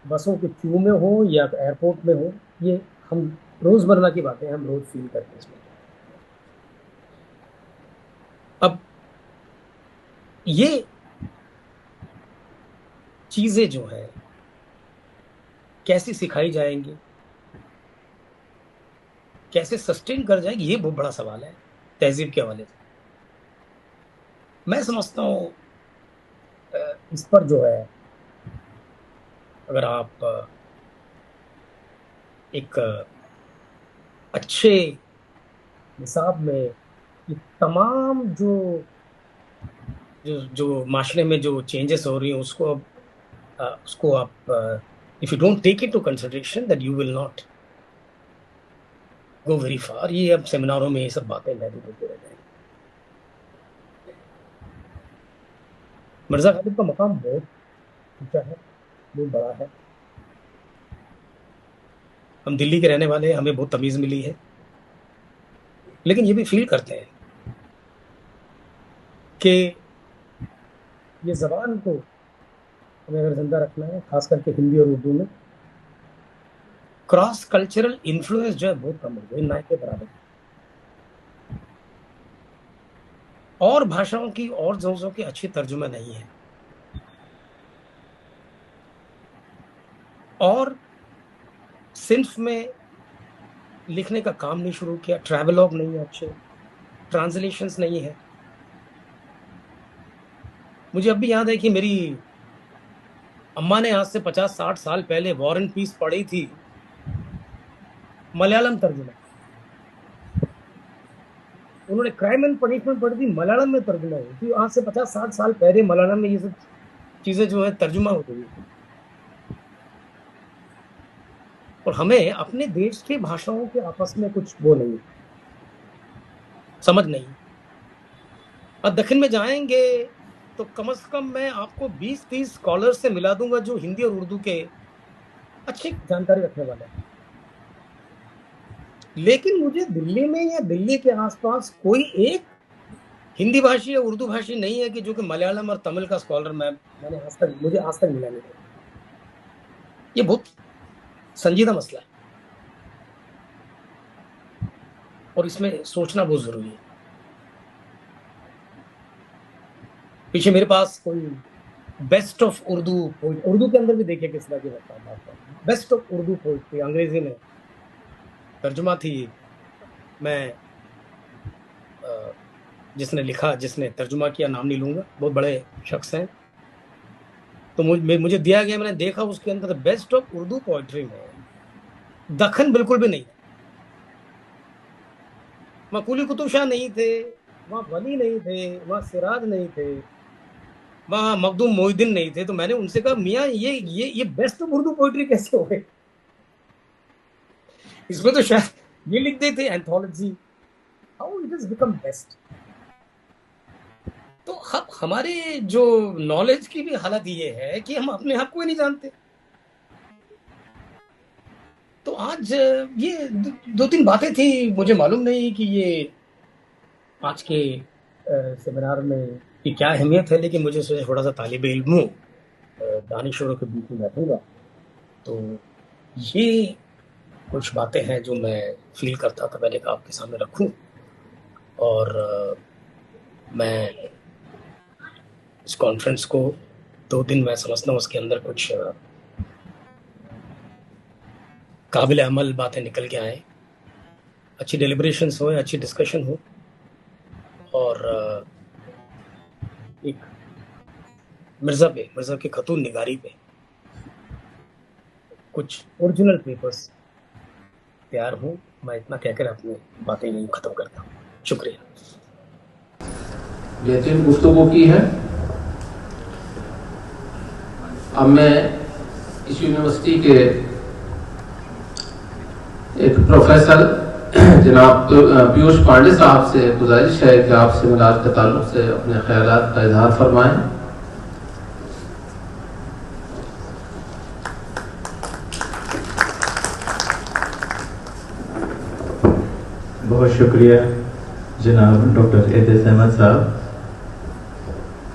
बसों के क्यू में हो या एयरपोर्ट में हो, ये हम रोजमर्रा की बातें हम रोज फील करते हैं इसमें। अब ये चीजें जो है कैसे सिखाई जाएंगी, कैसे सस्टेन कर जाएगी, ये बहुत बड़ा सवाल है तहजीब के हवाले से। मैं समझता हूं इस पर जो है, अगर आप एक अच्छे हिसाब में ये तमाम जो जो जो माशरे में जो चेंजेस हो रही हैं उसको आप if you don't take it to consideration that you will not go very far. ये अब सेमिनारों में ये सब बातें मैं भी बोलते रहते हैं। मिर्जा गालिब का मकाम बहुत ऊंचा है, बहुत बड़ा है। हम दिल्ली के रहने वाले हैं, हमें बहुत तमीज मिली है, लेकिन ये भी फील करते हैं कि ये जबान को हमें अगर जिंदा रखना है, खास करके हिंदी और उर्दू में, क्रॉस कल्चरल इन्फ्लुएंस जो है बहुत कम हो गया, ना के बराबर। और भाषाओं की और ज़ोज़ों की अच्छी तर्जुमा नहीं है, और सिंफ में लिखने का काम नहीं शुरू किया, ट्रैवलॉग नहीं है, अच्छे ट्रांसलेशंस नहीं है। मुझे अब भी याद है कि मेरी अम्मा ने आज से 50-60 साल पहले वॉर एंड पीस पढ़ी थी, मलयालम तर्जुमा। उन्होंने क्राइम एंड पनिशमेंट पढ़ी थी, मलयालम में तर्जुमा हुई थी। आज से 50-60 साल पहले मलयालम में ये सब चीजें जो है तर्जुमा हो गई थी। और हमें अपने देश की भाषाओं के आपस में कुछ वो नहीं, समझ नहीं। और दक्षिण में जाएंगे तो कम से कम मैं आपको 20-30 स्कॉलर से मिला दूंगा जो हिंदी और उर्दू के अच्छी जानकारी रखने वाले हैं। लेकिन मुझे दिल्ली में या दिल्ली के आसपास कोई एक हिंदी भाषी या उर्दू भाषी नहीं है कि जो कि मलयालम और तमिल का स्कॉलर मुझे आज तक मिला नहीं। ये बहुत संजीदा मसला है और इसमें सोचना बहुत जरूरी है। पीछे मेरे पास कोई बेस्ट ऑफ उर्दू के अंदर भी देखिए किस तरह की बात, बेस्ट ऑफ उर्दू पोइट्री अंग्रेजी में तर्जुमा थी। मैं जिसने तर्जुमा किया नाम नहीं लूंगा, बहुत बड़े शख्स हैं, तो मुझे दिया गया, मैंने देखा उसके अंदर बेस्ट ऑफ उर्दू पोइट्री में दखन बिल्कुल भी नहीं। वहाँ कुली कुतुब शाह नहीं थे, वहाँ वली नहीं थे, वहाँ सिराज नहीं थे, वहाँ मखदूम मोहिउद्दीन नहीं थे। तो मैंने उनसे कहा, मियाँ ये बेस्ट ऑफ उर्दू पोइट्री कैसे हो गए? इसमें तो शायद ये लिख देते anthology, how it is become best. तो हमारे जो नॉलेज की भी हालत ये है कि हम अपने आप को ही नहीं जानते। तो आज ये 2-3 बातें थी, मुझे मालूम नहीं कि ये आज के सेमिनार में की क्या अहमियत है, लेकिन मुझे सोचा थोड़ा सा तालिब इल्मों दानिशोरों के बीच में बैठूंगा। तो ये कुछ बातें हैं जो मैं फील करता था, मैंने कहा आपके सामने रखूं। और मैं इस कॉन्फ्रेंस को 2 दिन मैं समझता हूँ उसके अंदर कुछ काबिल अमल बातें निकल के आए, अच्छी डेलिब्रेशंस हो, अच्छी डिस्कशन हो, और एक मिर्ज़ा के खतून निगारी पे कुछ ओरिजिनल पेपर्स तैयार हो। मैं इतना कहकर अपनी बातें यहीं खत्म करता हूँ। शुक्रिया। बेहतरीन गुफ्तगू की है। अब मैं इस यूनिवर्सिटी के एक प्रोफेसर जनाब पीयूष पांडे साहब से गुजारिश है कि आपसे मिलाद के ताल्लुक से अपने ख्यालात का इजहार फरमाएं। बहुत शुक्रिया जनाब डॉक्टर एजाज अहमद साहब।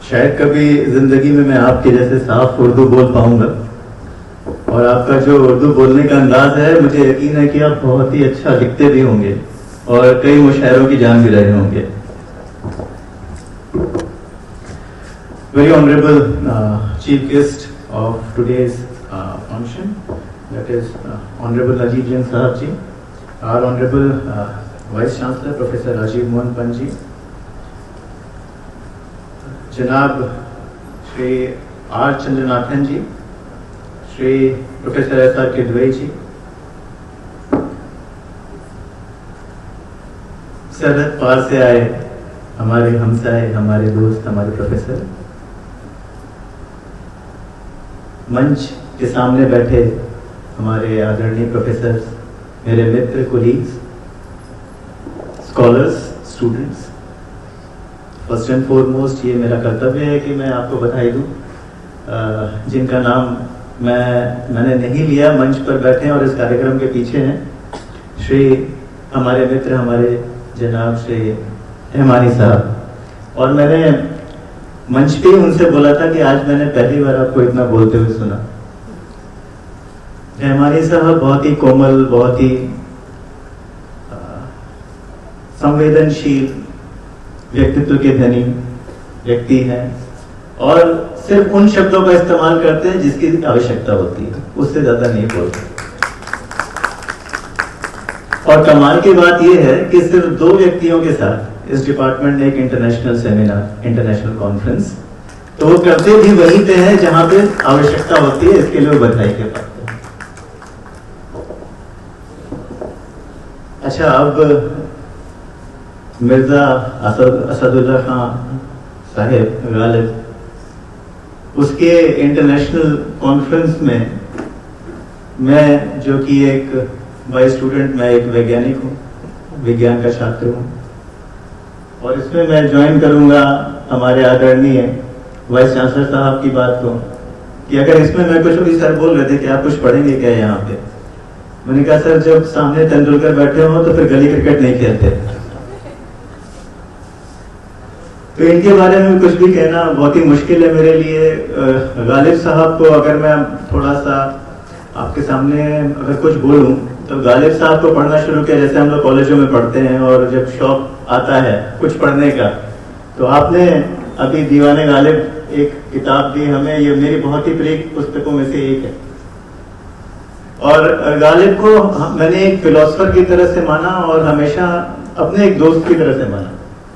शायद कभी ज़िंदगी में मैं आपके जैसे साफ उर्दू बोल पाऊंगा, और आपका जो उर्दू बोलने का अंदाज है, मुझे यकीन है कि आप बहुत ही अच्छा लिखते भी होंगे और कई मुशायरों की जान भी रहे होंगे। Very honourable chief guest of today's function, that is honourable Ajit Jain sahab ji, our honourable vice chancellor professor Rajiv Mohan Pant ji, जनाब Shri R Chandranathan ji, Shri professor S R. Kidwai ji, सरहद पार से आए हमारे हमसाए, हमारे दोस्त, हमारे प्रोफेसर, मंच के सामने बैठे हमारे आदरणीय प्रोफेसर, मेरे मित्र, colleagues, scholars, students, first and foremost ये मेरा कर्तव्य है कि मैं आपको बधाई दूं, जिनका नाम मैंने नहीं लिया, मंच पर बैठे हैं और इस कार्यक्रम के पीछे हैं। श्री हमारे मित्र, हमारे जनाब श्री रहमानी साहब, और मैंने मंच पे उनसे बोला था कि आज मैंने पहली बार आपको इतना बोलते हुए सुना। रहमानी साहब बहुत ही कोमल, बहुत ही संवेदनशील व्यक्तित्व के धनी व्यक्ति हैं, और सिर्फ उन शब्दों का इस्तेमाल करते हैं जिसकी आवश्यकता होती है, उससे ज्यादा नहीं बोलते। और कमाल की बात यह है कि सिर्फ 2 व्यक्तियों के साथ इस डिपार्टमेंट ने एक इंटरनेशनल सेमिनार, इंटरनेशनल कॉन्फ्रेंस, तो वो करते भी वहीं पे है जहां पे आवश्यकता होती है। इसके लिए बधाई के पात्र। अच्छा, अब मिर्जा असदुल्ला खान साहेब गालिब, उसके इंटरनेशनल कॉन्फ्रेंस में मैं, जो कि एक वाइस स्टूडेंट, मैं एक वैज्ञानिक हूँ, विज्ञान का छात्र हूँ, और इसमें मैं ज्वाइन करूँगा हमारे आदरणीय वाइस चांसलर साहब की बात को कि अगर इसमें मैं कुछ, भी सर बोल रहे थे कि आप कुछ पढ़ेंगे क्या यहाँ पे। मैंने कहा सर, जब सामने तेंदुलकर बैठे हो तो फिर गली क्रिकेट नहीं खेलते। तो इनके बारे में कुछ भी कहना बहुत ही मुश्किल है मेरे लिए। गालिब साहब को अगर मैं थोड़ा सा आपके सामने अगर कुछ बोलूं, तो गालिब साहब को पढ़ना शुरू किया जैसे हम लोग कॉलेजों में पढ़ते हैं, और जब शौक आता है कुछ पढ़ने का, तो आपने अभी दीवाने गालिब एक किताब दी हमें, ये मेरी बहुत ही प्रिय पुस्तकों में से एक है। और गालिब को मैंने एक फिलोसफर की तरह से माना और हमेशा अपने एक दोस्त की तरह से माना।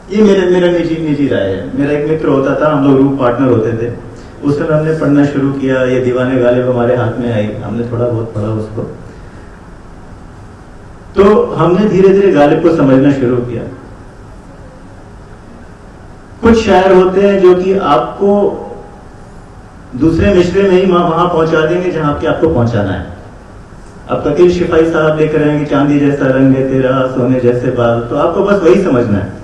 ये मेरा निजी राय है। मेरा एक मित्र होता था, हम लोग ग्रुप पार्टनर होते थे, उस समय हमने पढ़ना शुरू किया, ये दीवाने गालिब हमारे हाथ में आई, हमने थोड़ा बहुत पढ़ा उसको, तो हमने धीरे धीरे गालिब को समझना शुरू किया। कुछ शायर होते हैं जो कि आपको दूसरे मिसरे में ही वहां पहुंचा देंगे जहां पे आपको पहुंचाना है। अब तकील शिफाई साहब लिख रहे हैं कि चांदी जैसा रंग है तेरा, सोने जैसे बाल, तो आपको बस वही समझना है,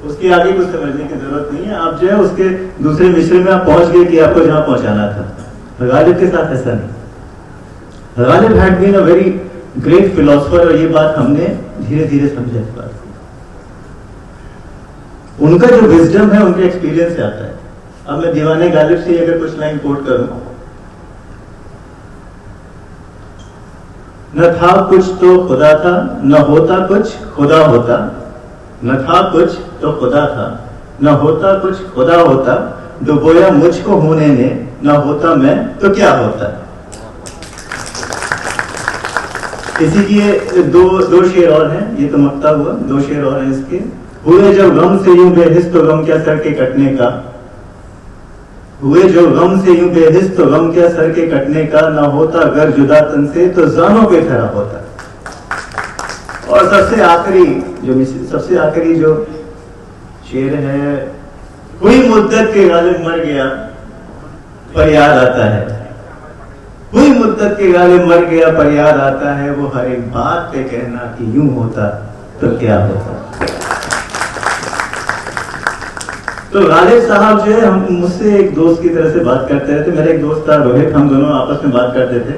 उसके आगे कुछ समझने की जरूरत नहीं है। आप जो है उसके दूसरे मिसरे में आप पहुंच गए कि आपको जहां पहुंचाना था। गालिब के साथ ऐसा नहीं। Ghalib had been a very great philosopher, और ये बात हमने धीरे धीरे समझा इस बात को। उनका जो विजडम है उनके एक्सपीरियंस से आता है। अब मैं दीवाने गालिब से अगर कुछ लाइन कोट करूं, न था कुछ तो खुदा था, न होता कुछ खुदा होता, न था कुछ तो खुदा था, न होता कुछ खुदा होता, डुबोया मुझको होने ने, न होता मैं तो क्या होता। इसी के दो शेर और हैं, ये तो मक्ता हुआ, 2 शेर और हैं इसके। हुए जब गम से यूं बेहिस तो गम क्या सर के कटने का, हुए जो गम से यूं बेहिस तो गम क्या सर के कटने का, न होता अगर जुदा तन से तो जानों पे खरा होता। और सबसे आखिरी जो शेर है, हुई मुद्दत के गालिब मर गया पर याद आता है, हुई मुद्दत के गालिब मर गया पर याद आता है वो हर एक बात पे कहना कि यूं होता तो क्या होता। तो गालिब साहब जो है, हम मुझसे एक दोस्त की तरह से बात करते रहते। मेरा एक दोस्त था रोहित, हम दोनों आपस में बात करते थे।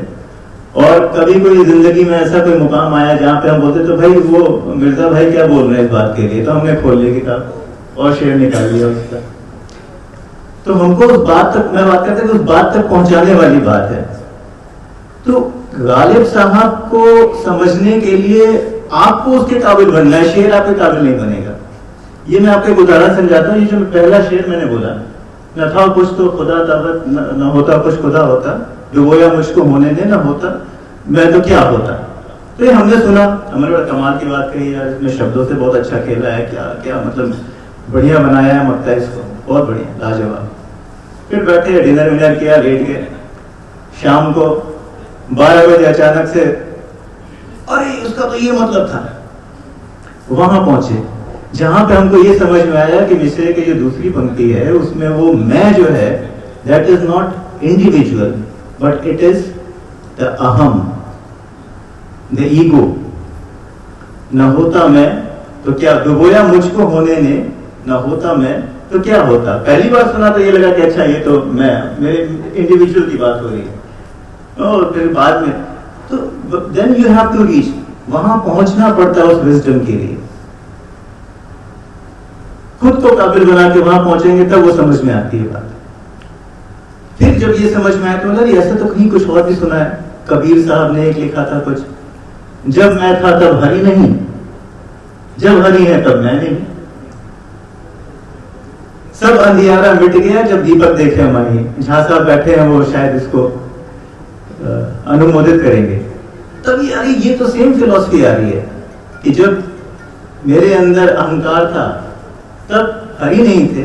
और कभी कोई जिंदगी में ऐसा कोई मुकाम आया जहाँ पे हम बोलते तो भाई वो मिर्जा भाई क्या बोल रहे हैं इस बात के लिए, तो हमने खोल ली किताब और शेर निकाल लिया उसका। तो हमको उस बात तक, मैं बात करते उस बात तक पहुंचाने वाली बात है। तो गालिब साहब को समझने के लिए आपको उसके काबिल बनना है, शेर आपके काबिल नहीं बनेगा। ये मैं आपको एक उदाहरण समझाता हूँ। ये जो पहला शेर मैंने बोला, न था कुछ तो खुदा ताबत, न होता कुछ खुदा होता, डुबोया मुझको होने दे, न होता मैं तो क्या होता। तो ये हमने सुना, हमारे बड़ा कमाल की बात कही यार, इसमें शब्दों से बहुत अच्छा खेला है, क्या क्या मतलब बढ़िया बनाया है मक्ता इसको, बहुत बढ़िया, लाजवाब। फिर बैठे डिनर विनर किया, लेट गए। शाम को 12 बजे अचानक से अरे उसका तो ये मतलब था। वहां पहुंचे जहां पे हमको ये समझ में आया कि विषय की जो दूसरी पंक्ति है उसमें वो मैं जो है, that is not individual but it is the अहम, द ईगो। न होता मैं तो क्या, डुबोया मुझको होने ने, न होता मैं तो क्या होता। पहली बार सुना तो ये लगा कि अच्छा ये तो मैं, मेरे इंडिविजुअल की बात हो रही है। और फिर बाद में तो then you have to reach, वहां पहुंचना पड़ता है उस विजडम के लिए। खुद को काबिल बना के वहां पहुंचेंगे तब वो समझ में आती है बात। फिर जब ये समझ में आया तो लगा ऐसा तो कहीं कुछ और भी सुना है। कबीर साहब ने एक लिखा था कुछ, जब मैं था तब हरि नहीं, जब हरि है तब मैं नहीं, सब अंधियारा मिट गया जब दीपक देखे हमारी। झा साहब बैठे हैं, वो शायद इसको अनुमोदित करेंगे। तब ये तो सेम फिलॉसफी आ रही है कि जब मेरे अंदर अहंकार था तब हरि नहीं थे,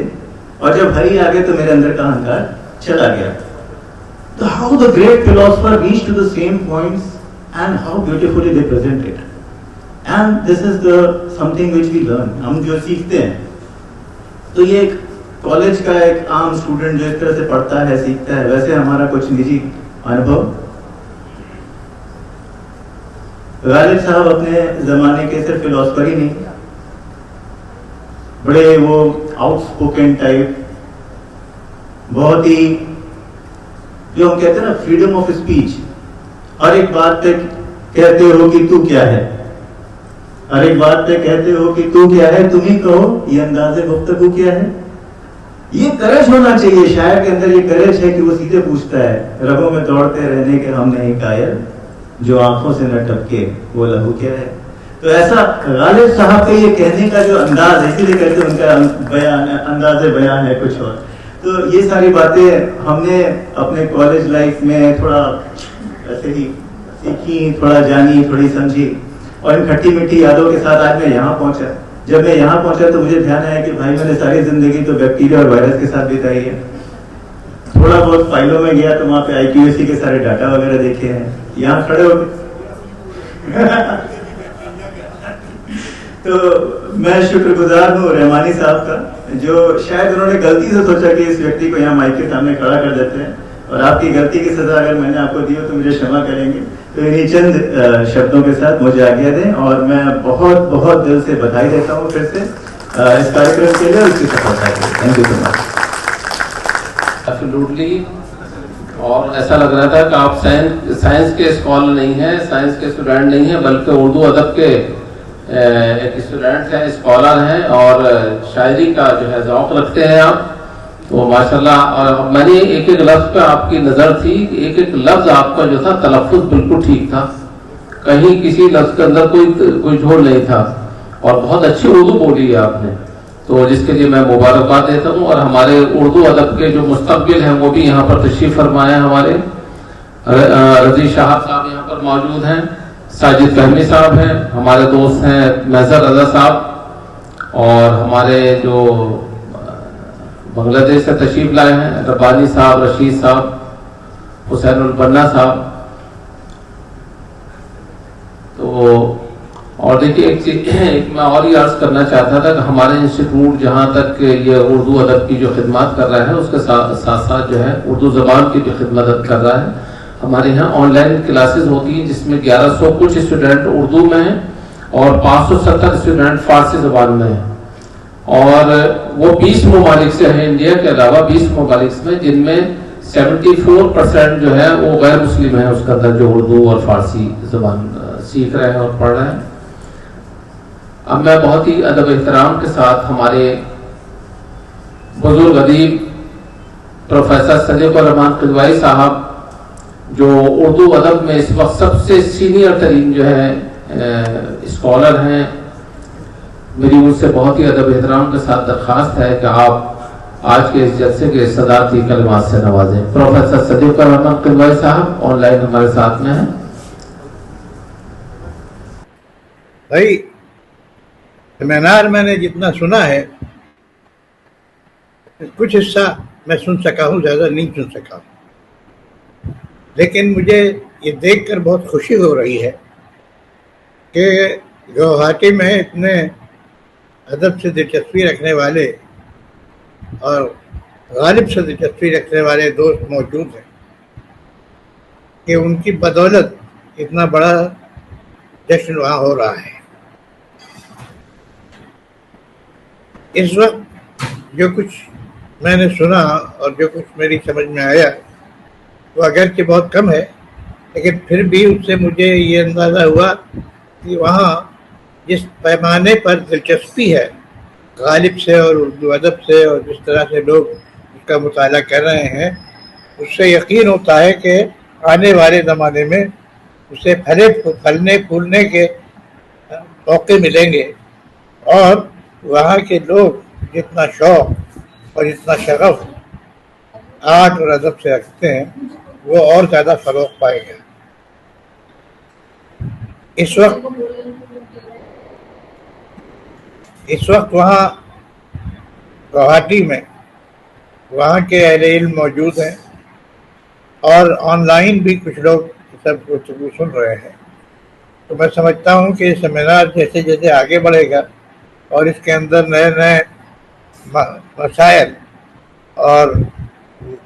और जब हरि आ गए तो मेरे अंदर का अहंकार चला गया। तो how the great philosopher reach to the same points and how beautifully they present it, and this is the something which we learn. हम जो सीखते हैं, तो ये एक कॉलेज का एक आम स्टूडेंट जो इस तरह से पढ़ता है, सीखता है, वैसे हमारा कुछ निजी अनुभव। गालिब साहब अपने जमाने के सिर्फ फिलोसफर ही नहीं, बड़े वो आउटस्पोकन टाइप, बहुत ही जो हम कहते हैं ना फ्रीडम ऑफ स्पीच। हर एक बात पे कहते हो कि तू क्या है, हर एक बात पे कहते हो कि तू क्या है, तुम ही कहो, ये अंदाज़े गुफ्तगू क्या है। ये करेज होना चाहिए शायर के अंदर, ये करेज है कि वो सीधे पूछता है, रगों में दौड़ते रहने के हम नहीं कायल, जो आंखों से न टपके वो लहू क्या है। तो ऐसा गालिब साहब का ये कहने का जो अंदाज है, इसीलिए कहते हैं उनका बयान, अंदाज़े बयान है कुछ और। तो ये सारी बातें हमने अपने कॉलेज लाइफ में थोड़ा ऐसे ही सीखी, थोड़ा जानी, थोड़ी समझी, और इन खट्टी मीठी यादों के साथ आज मैं यहाँ पहुंचा। जब मैं यहाँ पहुंचा तो मुझे ध्यान आया कि भाई मैंने सारी जिंदगी तो बैक्टीरिया और वायरस के साथ बिताई है। थोड़ा बहुत फाइलों में गया तो वहां पे IQAC के सारे डाटा वगैरह देखे हैं, यहाँ खड़े हो तो मैं शुक्रगुजार हूँ रहमानी साहब का, जो शायद उन्होंने गलती से सोचा कि इस व्यक्ति को यहाँ माइक के सामने खड़ा कर देते हैं, और आपकी गलती की सजा अगर मैंने आपको दी हो तो मुझे क्षमा करेंगे। तो इन्हीं चंद शब्दों के साथ मुझे आज्ञा दें, और मैं बहुत बहुत दिल से बधाई देता हूँ फिर से इस कार्यक्रम के लिए और इसकी सफलता के लिए। Thank you so much. Absolutely. और ऐसा लग रहा था कि आप साइंस के स्कॉलर नहीं हैं, साइंस के स्टूडेंट नहीं हैं, बल्कि उर्दू अदब के एक स्टूडेंट हैं, स्कॉलर हैं, और शायरी का जो है ज़ौक़ रखते हैं आप। तो माशाल्लाह। और मैंने एक एक लफ्ज़ पे आपकी नज़र थी, एक एक लफ्ज़ आपका जो था तलफ़्फ़ुज़ बिल्कुल ठीक था, कहीं किसी लफ्ज़ के अंदर कोई झोल नहीं था, और बहुत अच्छी उर्दू बोली है आपने, तो जिसके लिए मैं मुबारकबाद देता हूँ। और हमारे उर्दू अदब के जो मुस्तक़बिल हैं वो भी यहाँ पर तशरीफ़ फरमाए हैं। हमारे रज़ी शाह साहब यहाँ पर मौजूद हैं, साजिद फहमी साहब हैं, हमारे दोस्त हैं महज़र रज़ा साहब, और हमारे जो बांग्लादेश से तशरीफ लाए हैं रब्बानी साहब, रशीद साहब, हुसैनुल बन्ना साहब। तो और देखिए एक चीज मैं और ही अर्ज करना चाहता था कि हमारे इंस्टीट्यूट जहाँ तक ये उर्दू अदब की जो खिदमत कर रहा है, उसके साथ साथ जो है उर्दू ज़बान की भी खिदमत कर रहा है। हमारे यहाँ ऑनलाइन क्लासेस होती हैं जिसमें 1100 कुछ स्टूडेंट उर्दू में हैं और 570 स्टूडेंट फारसी ज़बान में हैं, और वो 20 ममालिक से हैं, इंडिया के अलावा 20 ममालिक में, जिनमें 74% जो है वो गैर मुस्लिम है उसके अंदर, जो उर्दू और फारसी ज़बान सीख रहे हैं और पढ़ रहे हैं। अब मैं बहुत ही अदब एहतराम के साथ हमारे बुजुर्ग अदीब प्रोफेसर सदीक रहमान किदवाई साहब, जो उर्दू अदब में इस वक्त सबसे सीनियर तरीन जो है स्कॉलर हैं, मेरी उनसे बहुत ही अदब एहतराम के साथ दरख्वास्त है कि आप आज के इस जलसे के सदारती कलमात से नवाजें। प्रोफेसर सदीक रहमान किदवाई साहब ऑनलाइन हमारे साथ में हैं। भाई सेमिनार मैंने जितना सुना है, कुछ हिस्सा मैं सुन सका हूँ, ज़्यादा नहीं सुन सका हूँ, लेकिन मुझे ये देखकर बहुत खुशी हो रही है कि गुवाहाटी में इतने अदब से दिलचस्पी रखने वाले और गालिब से दिलचस्पी रखने वाले दोस्त मौजूद हैं कि उनकी बदौलत इतना बड़ा जश्न वहाँ हो रहा है। इस वक्त जो कुछ मैंने सुना और जो कुछ मेरी समझ में आया वो अगरचे बहुत कम है, लेकिन फिर भी उससे मुझे ये अंदाज़ा हुआ कि वहाँ जिस पैमाने पर दिलचस्पी है गालिब से और उर्दू अदब से, और जिस तरह से लोग उसका मुताला कर रहे हैं, उससे यकीन होता है कि आने वाले ज़माने में उसे फलने फूलने के मौके मिलेंगे, और वहाँ के लोग जितना शौक़ और जितना शगफ आर्ट और अदब से रखते हैं वो और ज़्यादा फ़रोग़ पाएगा। इस वक्त वहाँ गुवाहाटी में वहाँ के अहले इल्म मौजूद हैं और ऑनलाइन भी कुछ लोग सब गुफ्तगू सुन रहे हैं। तो मैं समझता हूँ कि सेमिनार जैसे जैसे आगे बढ़ेगा और इसके अंदर नए नए मसाइल और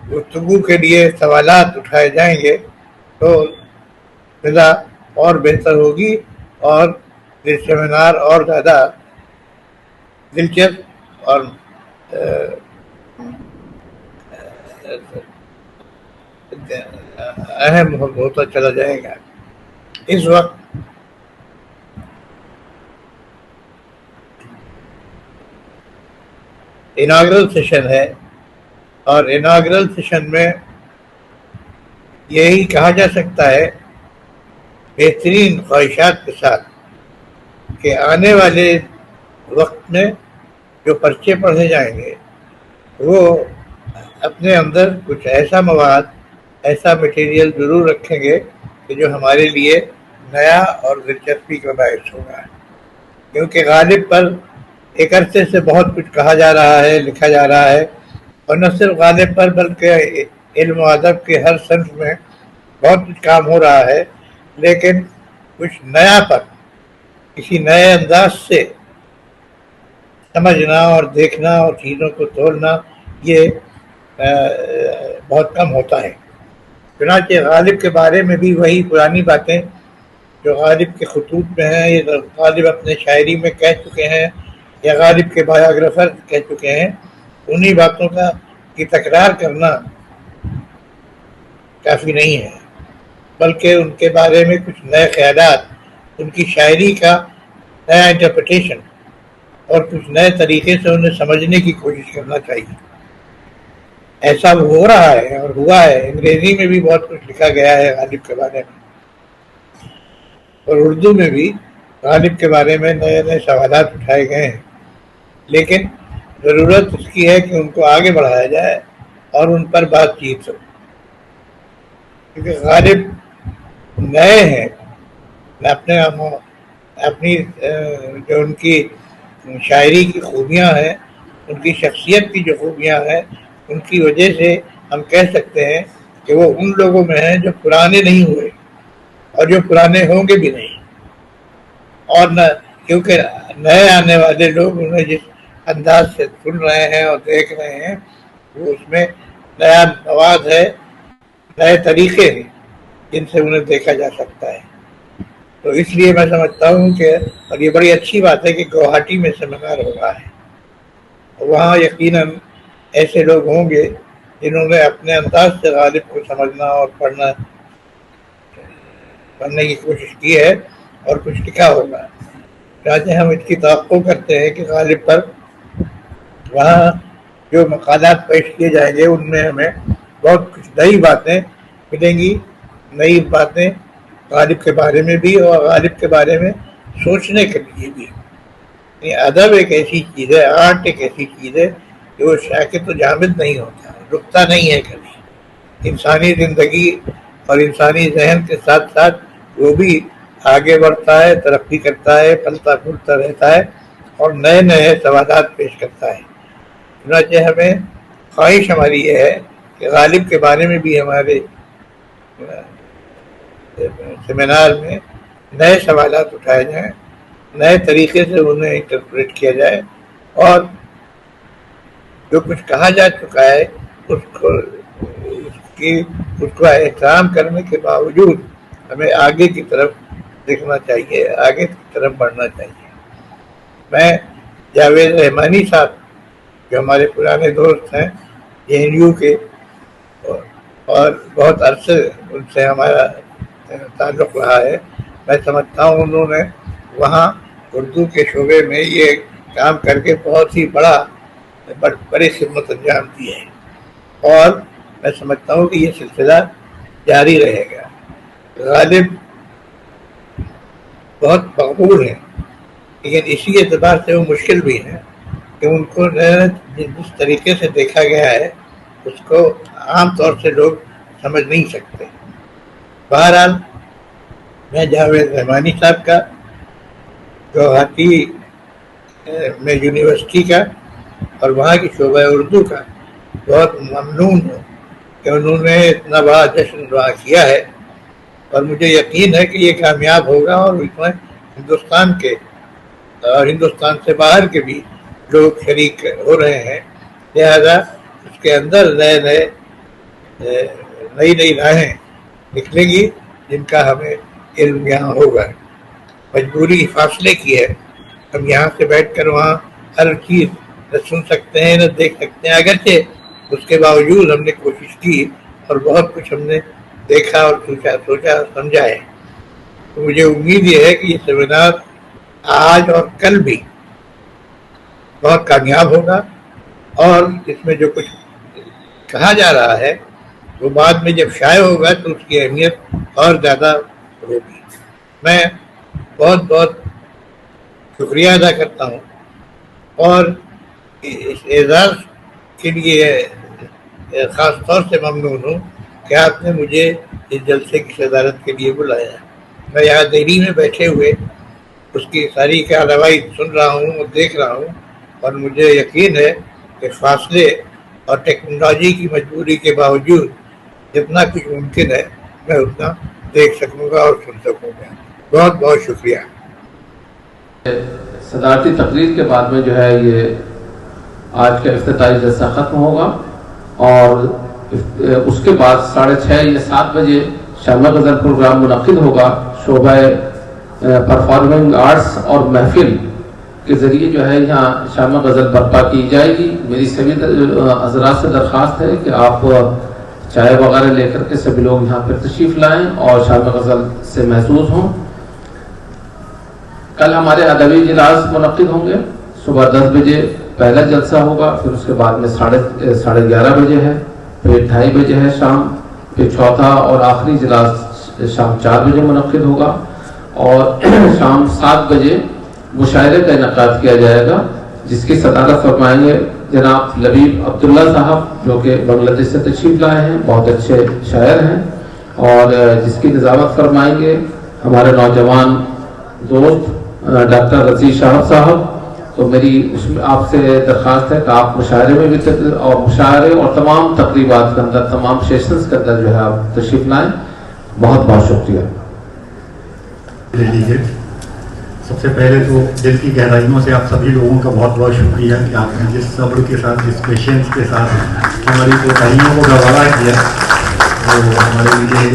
गुफ्तगू के लिए सवालात उठाए जाएंगे तो फिजा और बेहतर होगी और ये सेमिनार और ज़्यादा दिलचस्प और अहम होता चला जाएगा। इस वक्त इनाग्रल सेशन है और इनाग्रल सेशन में यही कहा जा सकता है बेहतरीन ख्वाहिशात के साथ कि आने वाले वक्त में जो पर्चे पढ़े जाएंगे वो अपने अंदर कुछ ऐसा मवाद, ऐसा मटेरियल ज़रूर रखेंगे कि जो हमारे लिए नया और दिलचस्पी का बायस होगा। क्योंकि गालिब पर एक अरसे से बहुत कुछ कहा जा रहा है, लिखा जा रहा है, और न सिर्फ गालिब पर बल्कि इल्म व अदब के हर सन्फ में बहुत कुछ काम हो रहा है, लेकिन कुछ नया पर किसी नए अंदाज से समझना और देखना और चीज़ों को तोड़ना ये बहुत कम होता है। चुनांचे गालिब के बारे में भी वही पुरानी बातें जो गालिब के खतूत में हैं, ये गालिब अपने शायरी में कह चुके हैं या गालिब के बायोग्राफर कह चुके हैं, उन्हीं बातों की तकरार करना काफ़ी नहीं है, बल्कि उनके बारे में कुछ नए ख्यालात, उनकी शायरी का नया इंटरप्रिटेशन और कुछ नए तरीके से उन्हें समझने की कोशिश करना चाहिए। ऐसा हो रहा है और हुआ है। अंग्रेजी में भी बहुत कुछ लिखा गया है गालिब के बारे में, और उर्दू में भी गालिब के बारे में नए नए सवालात उठाए गए हैं, लेकिन ज़रूरत इसकी है कि उनको आगे बढ़ाया जाए और उन पर बातचीत हो, क्योंकि गालिब नए हैं। अपनी जो उनकी शायरी की खूबियाँ हैं, उनकी शख्सियत की जो खूबियाँ हैं, उनकी वजह से हम कह सकते हैं कि वो उन लोगों में हैं जो पुराने नहीं हुए और जो पुराने होंगे भी नहीं, और न क्योंकि नए आने वाले लोग उन्हें जिस अंदाज से सुन रहे हैं और देख रहे हैं वो उसमें नया मवाद है, नए तरीके हैं, जिनसे उन्हें देखा जा सकता है। तो इसलिए मैं समझता हूँ कि, और ये बड़ी अच्छी बात है कि गुवाहाटी में सेमिनार हो रहा है, वहाँ यकीनन ऐसे लोग होंगे जिन्होंने अपने अंदाज से गालिब को समझना और पढ़ने की कोशिश की है और कुछ लिखा होगा। चाहे हम इसकी तवक्को करते हैं कि गालिब पर वहाँ जो मकालात पेश किए जाएंगे उनमें हमें बहुत कुछ नई बातें मिलेंगी, नई बातें गालिब के बारे में भी और गालिब के बारे में सोचने के लिए भी। अदब एक ऐसी चीज़ है, आर्ट एक ऐसी चीज़ है जो शाकिर तो जामिद नहीं होता, रुकता नहीं है कभी। इंसानी ज़िंदगी और इंसानी जहन के साथ साथ वो भी आगे बढ़ता है, तरक्की करता है, फलता फूलता रहता है और नए नए सवालात पेश करता है। चुनांचे हमें ख्वाहिश हमारी ये है कि गालिब के बारे में भी हमारे सेमिनार में नए सवालात उठाए जाएं, नए तरीके से उन्हें इंटरप्रेट किया जाए और जो कुछ कहा जा चुका है उसको एहतराम करने के बावजूद हमें आगे की तरफ देखना चाहिए, आगे की तरफ बढ़ना चाहिए। मैं जावेद रहमानी साहब जो हमारे पुराने दोस्त हैं JNU के और बहुत अरसे उनसे हमारा ताल्लुक़ रहा है, मैं समझता हूँ उन्होंने वहाँ उर्दू के शोबे में ये काम करके बहुत ही बड़ी खिदमत अंजाम दी है और मैं समझता हूँ कि ये सिलसिला जारी रहेगा। गालिब बहुत मकबूल है, लेकिन इसी एतबार से वो मुश्किल भी है कि उनको जिस तरीके से देखा गया है उसको आम तौर से लोग समझ नहीं सकते। बहरहाल मैं जावेद रहमानी साहब का गुवाहाटी में यूनिवर्सिटी का और वहाँ की शोबा उर्दू का बहुत ममनून हूँ कि उन्होंने इतना बड़ा जश्न दुआ किया है और मुझे यकीन है कि ये कामयाब होगा और इसमें हिंदुस्तान के और हिंदुस्तान से बाहर के भी लोग शरीक हो रहे हैं। लिहाजा उसके अंदर नई नई राहें निकलेंगी जिनका हमें इल्म यहाँ होगा। मजबूरी फासले की है, हम यहाँ से बैठकर वहाँ हर चीज़ न सुन सकते हैं न देख सकते हैं, अगरचे उसके बावजूद हमने कोशिश की और बहुत कुछ हमने देखा और सोचा समझा है। तो मुझे उम्मीद ये है कि ये सेमिनार आज और कल भी बहुत कामयाब होगा और इसमें जो कुछ कहा जा रहा है वो बाद में जब शाये होगा तो उसकी अहमियत और ज़्यादा होगी। मैं बहुत बहुत शुक्रिया अदा करता हूँ और इस एजाज़ के लिए ख़ास तौर से ममनून हूँ कि आपने मुझे इस जलसे की सदारत के लिए बुलाया। मैं यहाँ दिल्ली में बैठे हुए उसकी सारी कार्रवाई सुन रहा हूँ और देख रहा हूँ और मुझे यकीन है कि फासले और टेक्नोलॉजी की मजबूरी के बावजूद जितना कुछ मुमकिन है मैं उतना देख सकूँगा और सुन सकूँगा। बहुत बहुत शुक्रिया। सदारती तकरीर के बाद में जो है ये आज का इफ्तिताई जलसा ख़त्म होगा और उसके बाद 6:30 या 7 बजे शामा गज़ल प्रोग्राम मुनक़िद होगा। शोबा परफॉर्मिंग आर्ट्स और महफिल के ज़रिए जो है यहाँ शामा गज़ल बर्पा की जाएगी। मेरी सभी हज़रात से दरख्वास्त है कि आप चाय वगैरह लेकर के सभी लोग यहाँ पर तशरीफ़ लाएँ और शामा गज़ल से महसूस हों। कल हमारे अदबी इजलास मुनक़िद होंगे। सुबह 10 बजे पहला जलसा होगा, फिर उसके बाद में 11:30 बजे है, फिर 2:30 बजे है शाम, फिर चौथा और आखिरी इजलास शाम 4 बजे मुनक़िद होगा और शाम 7 बजे मुशायरे का इनक़ाद किया जाएगा जिसकी सदारत फरमाएंगे जनाब लबीब अब्दुल्ला साहब जो कि बांग्लादेश से तशरीफ़ लाए हैं, बहुत अच्छे शायर हैं और जिसकी निज़ामत फरमाएंगे हमारे नौजवान दोस्त डॉक्टर रज़ीज़ शाह साहब। तो मेरी उसमें आपसे दरख्वास्त है कि आप मुशायरे में भी और मुशायरे और तमाम तकरीबात के अंदर, तमाम सेशंस के अंदर जो है आप तशरीफ़ लाएँ। बहुत बहुत शुक्रिया। ले लीजिए। सबसे पहले तो दिल की गहराइयों से आप सभी लोगों का बहुत बहुत शुक्रिया कि आपने जिस सब्र के साथ, जिस पेशेंस के साथ हमारी कोताहियों को गवारा किया। तो हमारे लिए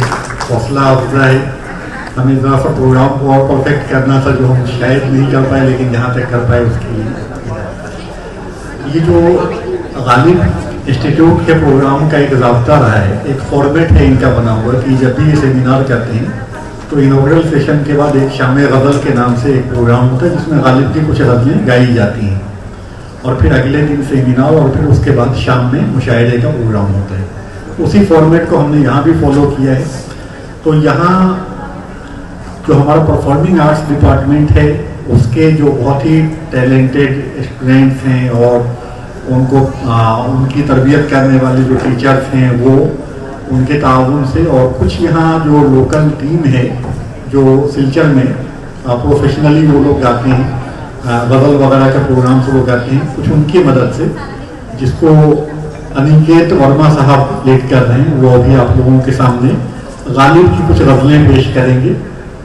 हौसला अफजाई। हमें ज़रा सा प्रोग्राम को और परफेक्ट करना था, जो हम शायद नहीं कर पाए, लेकिन जहाँ तक कर पाए उसके लिए ये जो गालिब इंस्टीट्यूट के प्रोग्राम का एक ज़ाब्ता रहा है, एक फॉर्मेट है इनका बना हुआ कि जब भी ये सेमिनार करते हैं तो इनॉग्रल सेशन के बाद एक शाम गज़ल के नाम से एक प्रोग्राम होता है, जिसमें गालिब की कुछ गज़लें गाई जाती हैं, और फिर अगले दिन सेमिनार, और फिर उसके बाद शाम में मुशाहिदे का प्रोग्राम होता है। उसी फॉर्मेट को हमने यहाँ भी फॉलो किया है। तो यहाँ जो हमारा परफॉर्मिंग आर्ट्स डिपार्टमेंट है, उसके जो बहुत ही टैलेंटेड स्टूडेंट्स हैं और उनको उनकी तरबियत करने वाले जो टीचर्स हैं, वो उनके ताउन से, और कुछ यहाँ जो लोकल टीम है जो सिलचर में प्रोफेशनली वो लोग गाते हैं, गज़ल वगैरह के प्रोग्राम से वो गाते हैं, कुछ उनकी मदद से, जिसको अनिकेत वर्मा साहब लीड कर रहे हैं, वो अभी आप लोगों के सामने गालिब की कुछ गज़लें पेश करेंगे,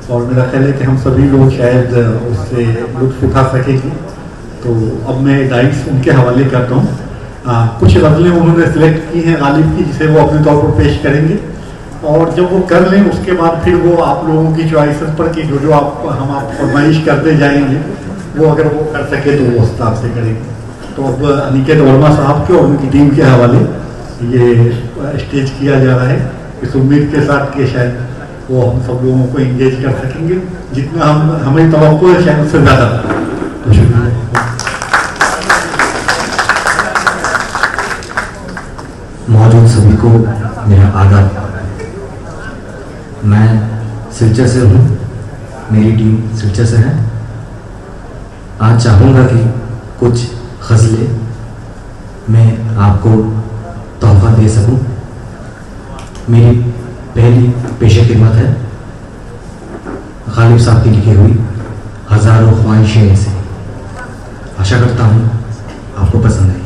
और मेरा ख्याल है कि हम सभी लोग शायद उससे लुत्फ उठा सकेंगे। तो अब मैं डाइट्स उनके हवाले करता हूँ। कुछ गज़लें उन्होंने सिलेक्ट की हैं गालिब की, जिसे वो अपने तौर पर पेश करेंगे, और जब वो कर लें उसके बाद फिर वो आप लोगों की चॉइसेस पर कि जो जो हम आप फरमाइश करते जाएंगे, वो अगर वो कर सके तो वो उस हिसाब से करेंगे। तो अब अनिकेत वर्मा साहब के और उनकी टीम के हवाले ये स्टेज किया जा रहा है, इस उम्मीद के साथ कि शायद वो हम सब लोगों को इंगेज कर सकेंगे, जितना हमें तवक्को है शायद उससे ज़्यादा। तो शुक्रिया। मौजूद सभी को मेरा आदाब। मैं सिलचर से हूँ, मेरी टीम सिलचर से है। आज चाहूँगा कि कुछ गज़लें मैं आपको तोहफा दे सकूँ। मेरी पहली पेशे खिदमत है गालिब साहब की लिखी हुई हज़ारों ख्वाहिशें से। आशा करता हूँ आपको पसंद आएगी।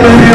But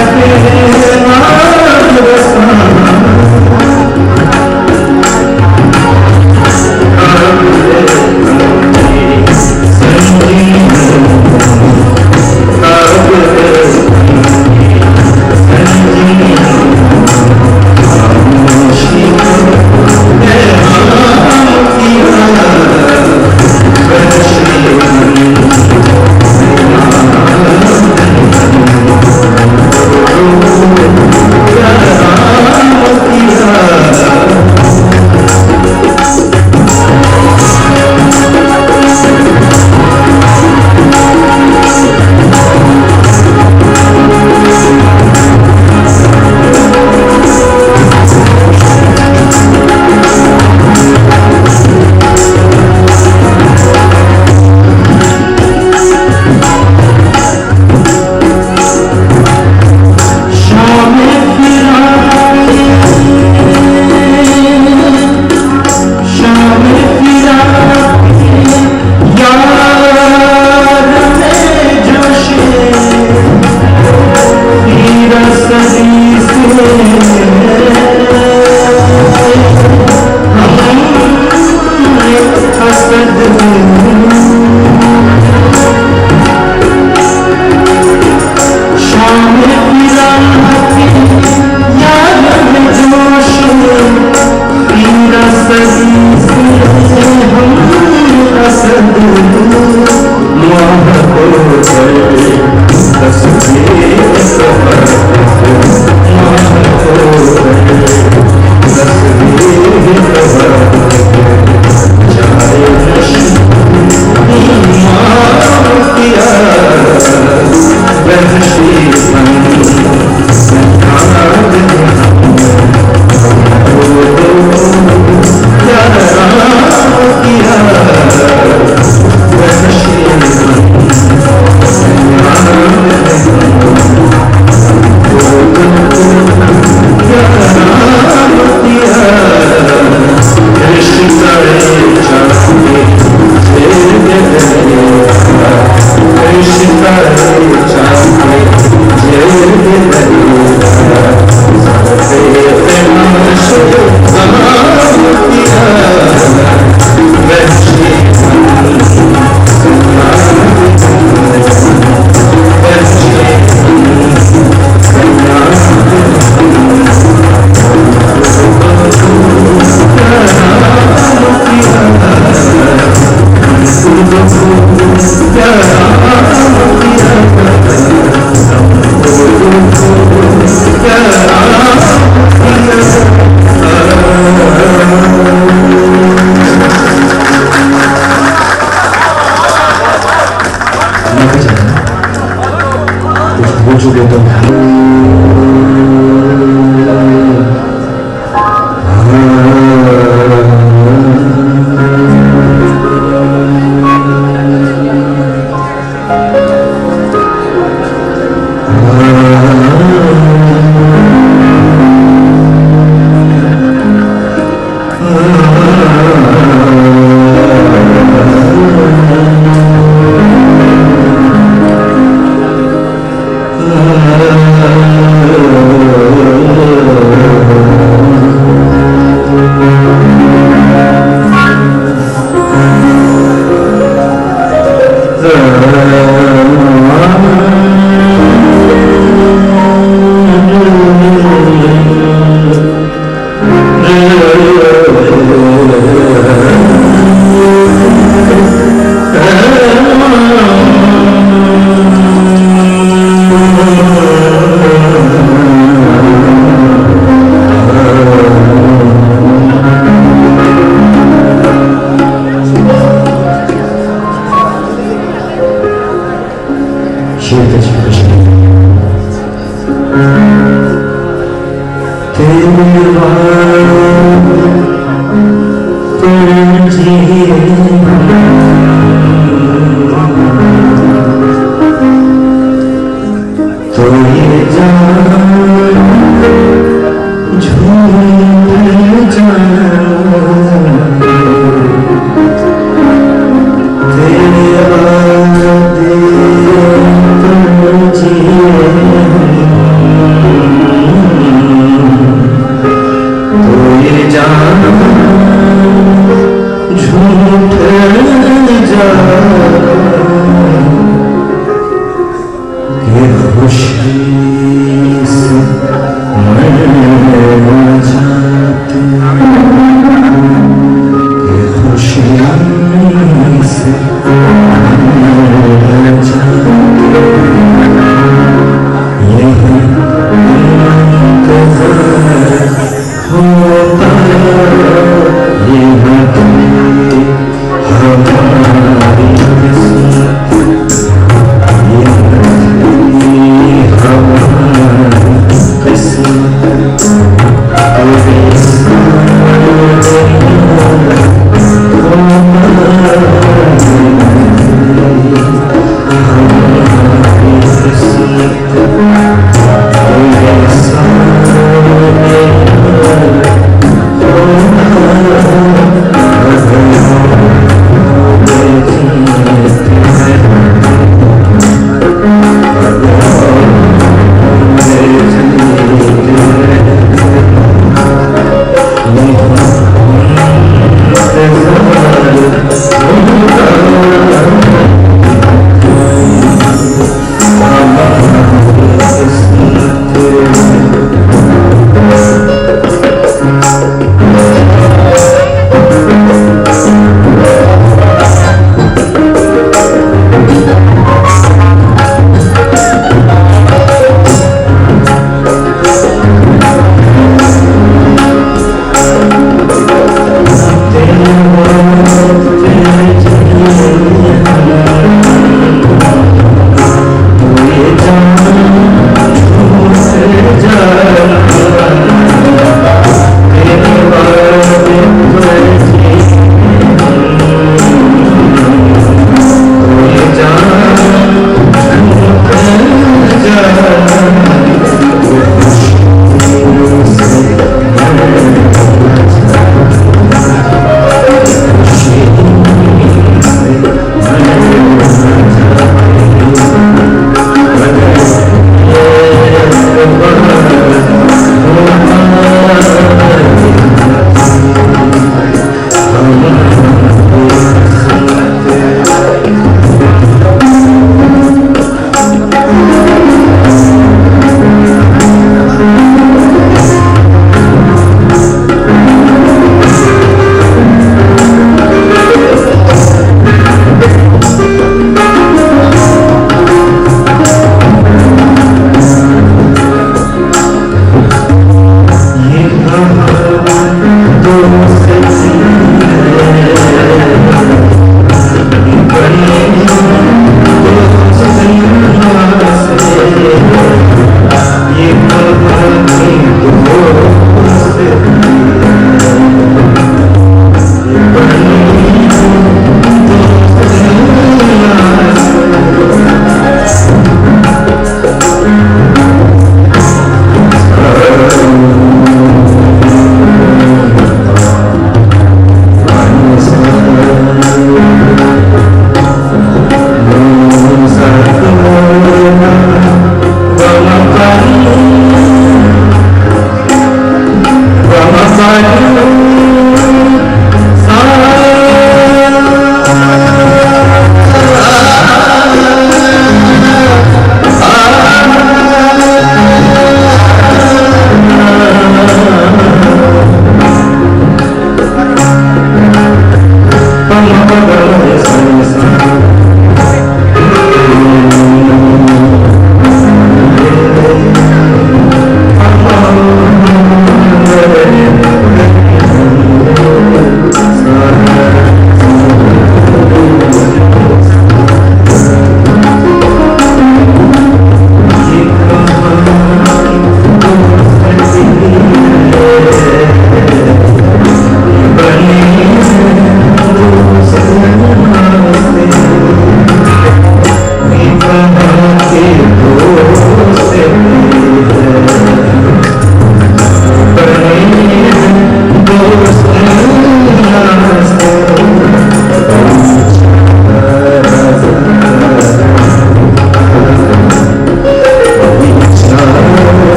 हमारी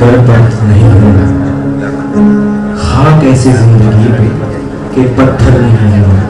गलत बात नहीं करूँगा। खाक ऐसी जिंदगी पे कि पत्थर नहीं होगा।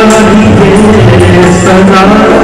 चाहिए सदा